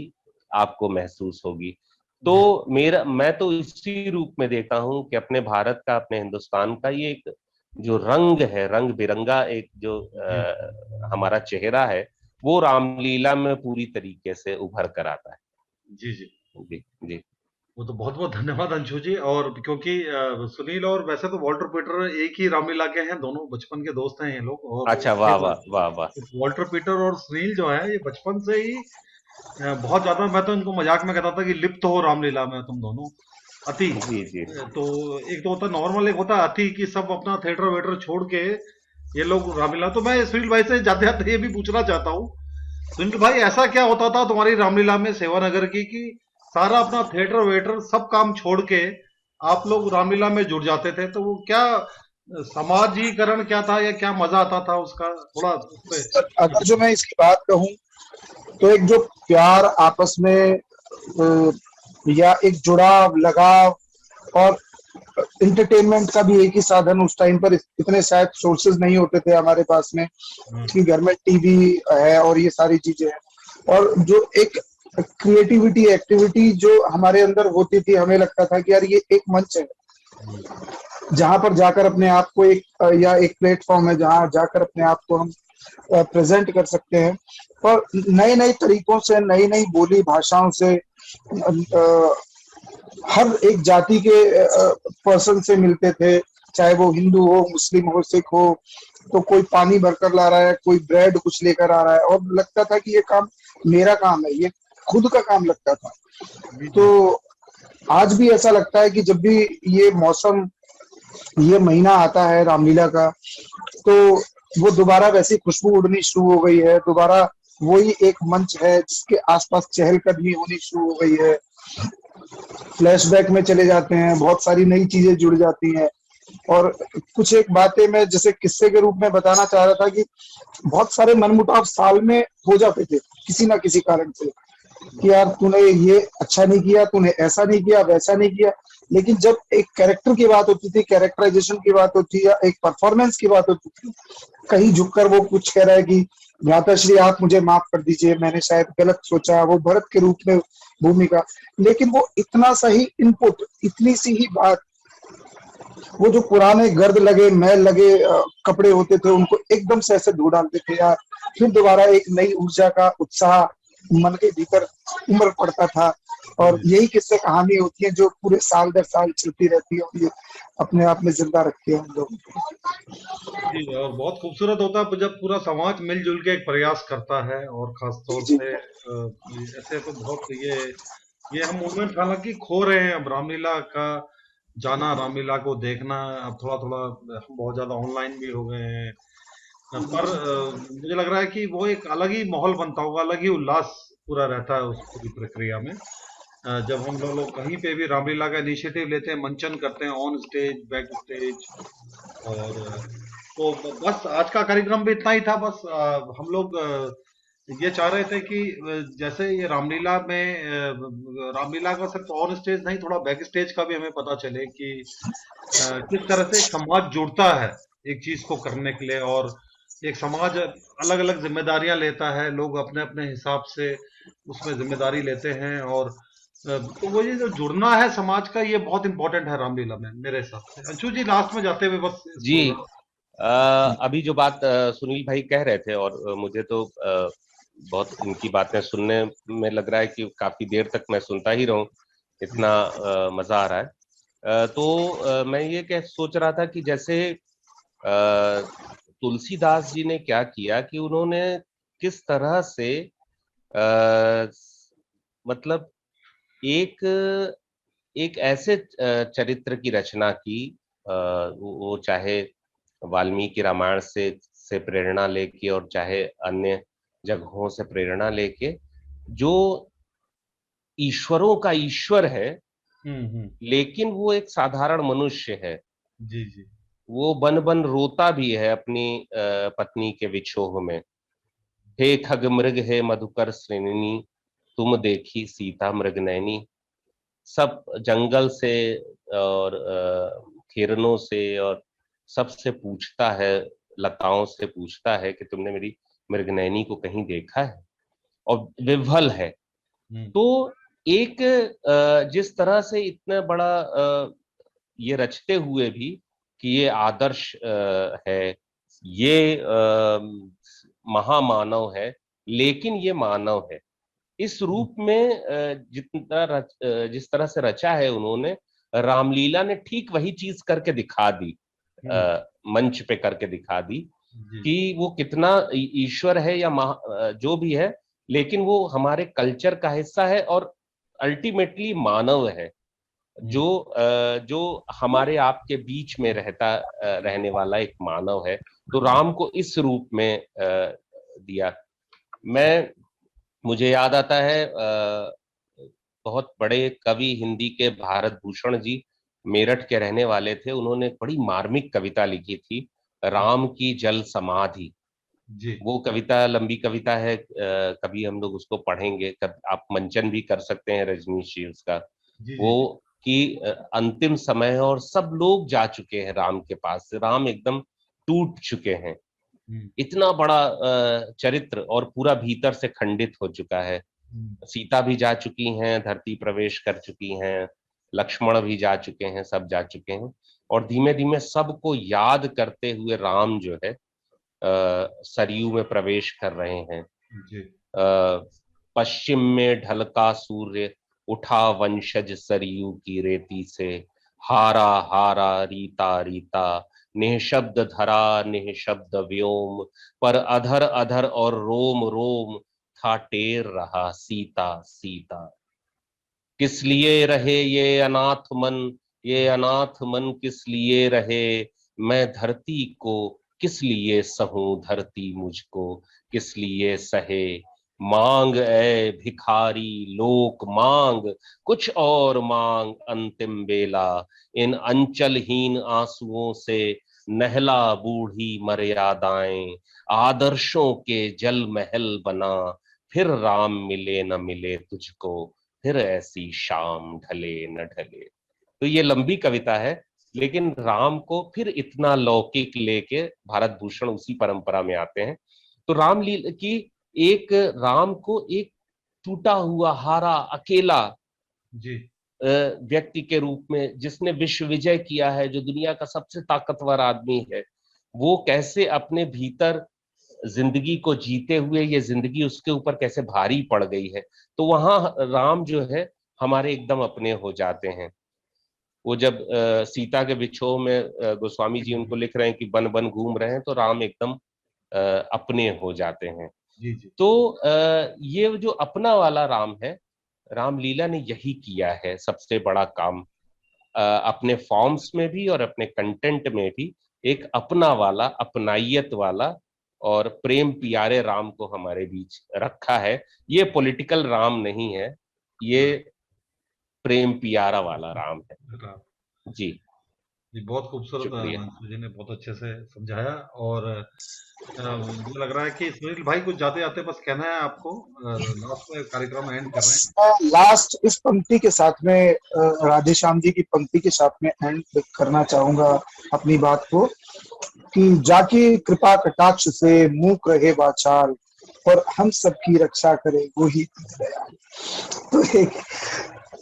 आपको महसूस होगी। तो मैं तो इसी रूप में देखता हूं कि अपने भारत का, अपने हिंदुस्तान का ये एक जो रंग है, रंग बिरंगा एक जो हमारा चेहरा है, वो रामलीला में पूरी तरीके से उभर कर आता है। जी जी जी जी, वो तो बहुत बहुत धन्यवाद अंशु जी। और क्योंकि सुनील और वैसे तो वॉल्टर पीटर एक ही रामलीला के हैं, दोनों बचपन के दोस्त हैं ये लोग। और अच्छा, वाह वाह वाह वाह। वॉल्टर पीटर और सुनील जो है ये बचपन से ही बहुत ज्यादा, मैं तो इनको मजाक में कहता था कि लिप्त हो रामलीला में तुम दोनों, अति। जी जी। तो एक तो होता नॉर्मल, एक होता अति, कि सब अपना थिएटर वेटर छोड़ के ये लोग रामलीला। तो मैं सुनील भाई से जाते जाते ये भी पूछना चाहता हूँ, सुनील भाई ऐसा क्या होता था तुम्हारी रामलीला में सेवानगर की, कि सारा अपना थिएटर वेटर सब काम छोड़ के आप लोग रामलीला में जुड़ जाते थे? तो वो क्या समाजीकरण क्या था, या क्या मजा आता था उसका, थोड़ा अगर जो मैं इसकी बात कहूँ तो एक जो प्यार आपस में, या एक जुड़ाव, लगाव, और इंटरटेनमेंट का भी एक ही साधन, उस टाइम पर इतने शायद सोर्सेज नहीं होते थे हमारे पास में कि घर में टीवी है और ये सारी चीजें हैं, और जो एक क्रिएटिविटी एक्टिविटी जो हमारे अंदर होती थी, हमें लगता था कि यार ये एक मंच है जहां पर जाकर अपने आप को एक प्लेटफॉर्म है जहां जाकर अपने आप को हम प्रेजेंट कर सकते हैं, और नए नए तरीकों से, नई नई बोली भाषाओं से, हर एक जाति के पर्सन से मिलते थे, चाहे वो हिंदू हो, मुस्लिम हो, सिख हो। तो कोई पानी भरकर ला रहा है, कोई ब्रेड कुछ लेकर आ रहा है, और लगता था कि ये काम मेरा काम है, ये खुद का काम लगता था। तो आज भी ऐसा लगता है कि जब भी ये मौसम, ये महीना आता है रामलीला का, तो वो दोबारा वैसी खुशबू उड़नी शुरू हो गई है, दोबारा वही एक मंच है जिसके आसपास चहलकदमी होनी शुरू हो गई है। फ्लैशबैक में चले जाते हैं, बहुत सारी नई चीजें जुड़ जाती हैं, और कुछ एक बातें मैं जैसे किस्से के रूप में बताना चाह रहा था कि बहुत सारे मनमुटाव साल में हो जाते थे किसी ना किसी कारण से, कि यार तूने ये अच्छा नहीं किया, तूने ऐसा नहीं किया, वैसा नहीं किया। लेकिन जब एक कैरेक्टर की बात होती थी, कैरेक्टराइजेशन की बात होती है, या एक परफॉर्मेंस की बात होती थी, कहीं झुककर वो कुछ कह रहा है कि भ्राताश्री आप मुझे माफ कर दीजिए, मैंने शायद गलत सोचा, वो भरत के रूप में भूमिका, लेकिन वो इतना सही इनपुट, इतनी सी ही बात, वो जो पुराने गर्द लगे मैल लगे कपड़े होते थे उनको एकदम से ऐसे धो डालते थे यार, फिर दोबारा एक नई ऊर्जा का उत्साह मन के भीतर उमड़ पड़ता था। और यही किस्से कहानी होती है जो पूरे साल दर साल चलती रहती है और ये अपने आप में जिंदा रखती है हम लोगों को। जी, और बहुत खूबसूरत होता है जब पूरा समाज मिलजुल के एक प्रयास करता है, और खास तौर से ऐसे तो बहुत ये हम मूवमेंट हालांकि खो रहे हैं। अब रामलीला का जाना, रामलीला को देखना, अब थोड़ा थोड़ा हम बहुत ज्यादा ऑनलाइन भी हो गए हैं, पर मुझे लग रहा है कि वो एक अलग ही माहौल बनता होगा, अलग ही उल्लास पूरा रहता है उस पूरी प्रक्रिया में। जब हम लोग कहीं पे भी रामलीला का इनिशिएटिव लेते हैं, मंचन करते हैं, ऑन स्टेज, बैक स्टेज, और तो बस आज का कार्यक्रम भी इतना ही था। बस हम लोग ये चाह रहे थे कि जैसे ये रामलीला में रामलीला का सिर्फ ऑन स्टेज नहीं, थोड़ा बैक स्टेज का भी हमें पता चले कि किस तरह से समाज जुड़ता है एक चीज को करने के लिए, और एक समाज अलग अलग जिम्मेदारियां लेता है, लोग अपने अपने हिसाब से उसमें जिम्मेदारी लेते हैं, और तो वो ये जो जुड़ना है समाज का, ये बहुत इंपॉर्टेंट है रामलीला में मेरे हिसाब से। अंशु जी लास्ट में जाते हुए बस जी, अभी जो बात सुनील भाई कह रहे थे, और मुझे तो बहुत इनकी बातें सुनने में लग रहा है कि काफी देर तक मैं सुनता ही रहूं, इतना मजा आ रहा है। तो मैं ये सोच रहा था कि जैसे तुलसीदास जी ने क्या किया कि उन्होंने किस तरह से मतलब एक ऐसे चरित्र की रचना की, वो चाहे वाल्मीकि रामायण से प्रेरणा लेके और चाहे अन्य जगहों से प्रेरणा लेके, जो ईश्वरों का ईश्वर है लेकिन वो एक साधारण मनुष्य है। जी जी, वो बन बन रोता भी है अपनी पत्नी के विछोह में। हे खग मृग हे मधुकर श्रेणी, तुम देखी सीता मृग नैनी। सब जंगल से और हिरणों से और सबसे पूछता है, लताओं से पूछता है कि तुमने मेरी मृगनयनी को कहीं देखा है, और विह्वल है। तो एक जिस तरह से इतना बड़ा ये रचते हुए भी कि ये आदर्श है, ये महामानव है, लेकिन ये मानव है, इस रूप में जिस तरह से रचा है उन्होंने, रामलीला ने ठीक वही चीज करके दिखा दी, मंच पे करके दिखा दी कि वो कितना ईश्वर है या जो भी है, लेकिन वो हमारे कल्चर का हिस्सा है और अल्टीमेटली मानव है, जो हमारे आपके बीच में रहने वाला एक मानव है। तो राम को इस रूप में दिया। मुझे याद आता है बहुत बड़े कवि हिंदी के भारत भूषण जी मेरठ के रहने वाले थे, उन्होंने बड़ी मार्मिक कविता लिखी थी, राम की जल समाधि। वो कविता लंबी कविता है, कभी हम लोग उसको पढ़ेंगे, आप मंचन भी कर सकते हैं रजनीश जी उसका। वो कि अंतिम समय है और सब लोग जा चुके हैं राम के पास, राम एकदम टूट चुके हैं, इतना बड़ा चरित्र और पूरा भीतर से खंडित हो चुका है। सीता भी जा चुकी हैं, धरती प्रवेश कर चुकी हैं, लक्ष्मण भी जा चुके हैं, सब जा चुके हैं, और धीमे धीमे सबको याद करते हुए राम जो है सरयू में प्रवेश कर रहे हैं। पश्चिम में ढलका सूर्य उठा वंशज सरयू की रेती से, हारा हारा रीता रीता, निःशब्द धरा निःशब्द व्योम, पर अधर अधर और रोम रोम था टेर रहा सीता सीता। किस लिए रहे ये अनाथ मन किस लिए रहे, मैं धरती को किस लिए सहूं, धरती मुझको किस लिए सहे। मांग ए भिखारी लोक मांग, कुछ और मांग अंतिम बेला, इन अंचलहीन आंसुओं से नहला बूढ़ी मर्यादाएं, आदर्शों के जल महल बना, फिर राम मिले न मिले तुझको, फिर ऐसी शाम ढले न ढले। तो ये लंबी कविता है, लेकिन राम को फिर इतना लौकिक लेके भारत भूषण उसी परंपरा में आते हैं। तो रामलीला की एक राम को एक टूटा हुआ हारा अकेला जी व्यक्ति के रूप में, जिसने विश्व विजय किया है, जो दुनिया का सबसे ताकतवर आदमी है, वो कैसे अपने भीतर जिंदगी को जीते हुए ये जिंदगी उसके ऊपर कैसे भारी पड़ गई है। तो वहां राम जो है हमारे एकदम अपने हो जाते हैं। वो जब सीता के विछोह में गोस्वामी जी उनको लिख रहे हैं कि बन बन घूम रहे हैं, तो राम एकदम अपने हो जाते हैं। जी जी। तो ये जो अपना वाला राम है, रामलीला ने यही किया है सबसे बड़ा काम, अपने फॉर्म्स में भी और अपने कंटेंट में भी एक अपना वाला, अपनाइयत वाला और प्रेम प्यारे राम को हमारे बीच रखा है। ये पॉलिटिकल राम नहीं है, ये प्रेम प्यारा वाला राम है। जी जी, बहुत खूबसूरत मंसूर जी ने बहुत अच्छे से समझाया। और मुझे लग रहा है कि सुनील भाई कुछ जाते जाते बस कहना है आपको, लास्ट में कार्यक्रम एंड कर रहे हैं। लास्ट इस पंक्ति के साथ में, राधे श्याम जी की पंक्ति के साथ में एंड करना चाहूंगा अपनी बात को, कि जाके कृपा कटाक्ष से मूक रहे वाचाल और हम सबकी रक्षा करे वो ही दयाल। तो एक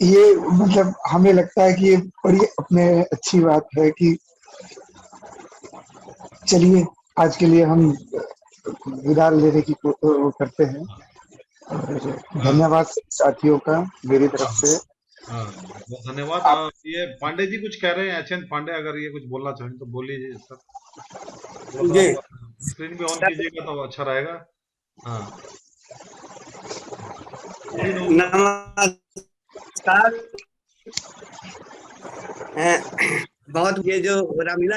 ये मतलब हमें लगता है कि ये बड़ी अपने अच्छी बात है कि चलिए आज के लिए हम विदा लेने की करते हैं। और धन्यवाद साथियों का मेरी तरफ से। बहुत धन्यवाद। ये पांडे जी कुछ कह रहे हैं, एचएन पांडे, अगर ये कुछ बोलना चाहें तो बोलिए सर। स्क्रीन पे ऑन कीजिएगा तो अच्छा रहेगा। हाँ नमस्कार। बहुत ये जो रामलीला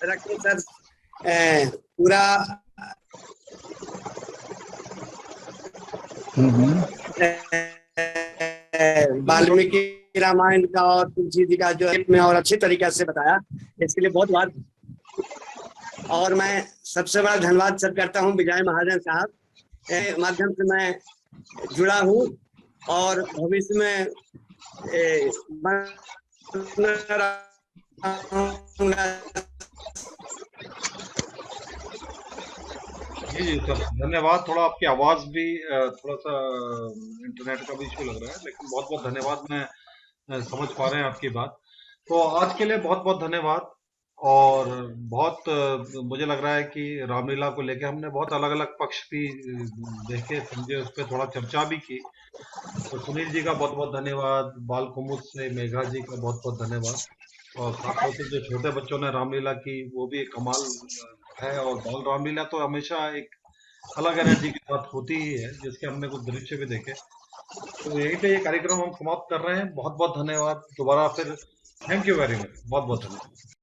रखते सर पूरा वाल्मीकि रामायण का और तुलसी जी का जो में और अच्छे तरीके से बताया, इसके लिए बहुत बहुत। और मैं सबसे बड़ा धन्यवाद सर करता हूँ विजय महाजन साहब के माध्यम से मैं जुड़ा हूँ और भविष्य में जी सर धन्यवाद। थोड़ा आपकी आवाज भी थोड़ा सा इंटरनेट का भी इशू लग रहा है, लेकिन बहुत बहुत धन्यवाद। मैं समझ पा रहे हैं आपकी बात। तो आज के लिए बहुत बहुत धन्यवाद। और बहुत मुझे लग रहा है कि रामलीला को लेके हमने बहुत अलग अलग पक्ष भी देखे, समझे, उस पर थोड़ा चर्चा भी की। तो सुनील जी का बहुत बहुत धन्यवाद, बाल कुमुद से मेघा जी का बहुत बहुत धन्यवाद। और खासतौर से जो छोटे बच्चों ने रामलीला की वो भी एक कमाल है। और बाल रामलीला तो हमेशा एक अलग एनर्जी के साथ होती ही है, जिसके हमने कुछ दृश्य भी देखे। तो यहीं पे ये कार्यक्रम हम समाप्त कर रहे हैं। बहुत बहुत धन्यवाद दोबारा फिर। Thank you very much. बहुत बहुत धन्यवाद।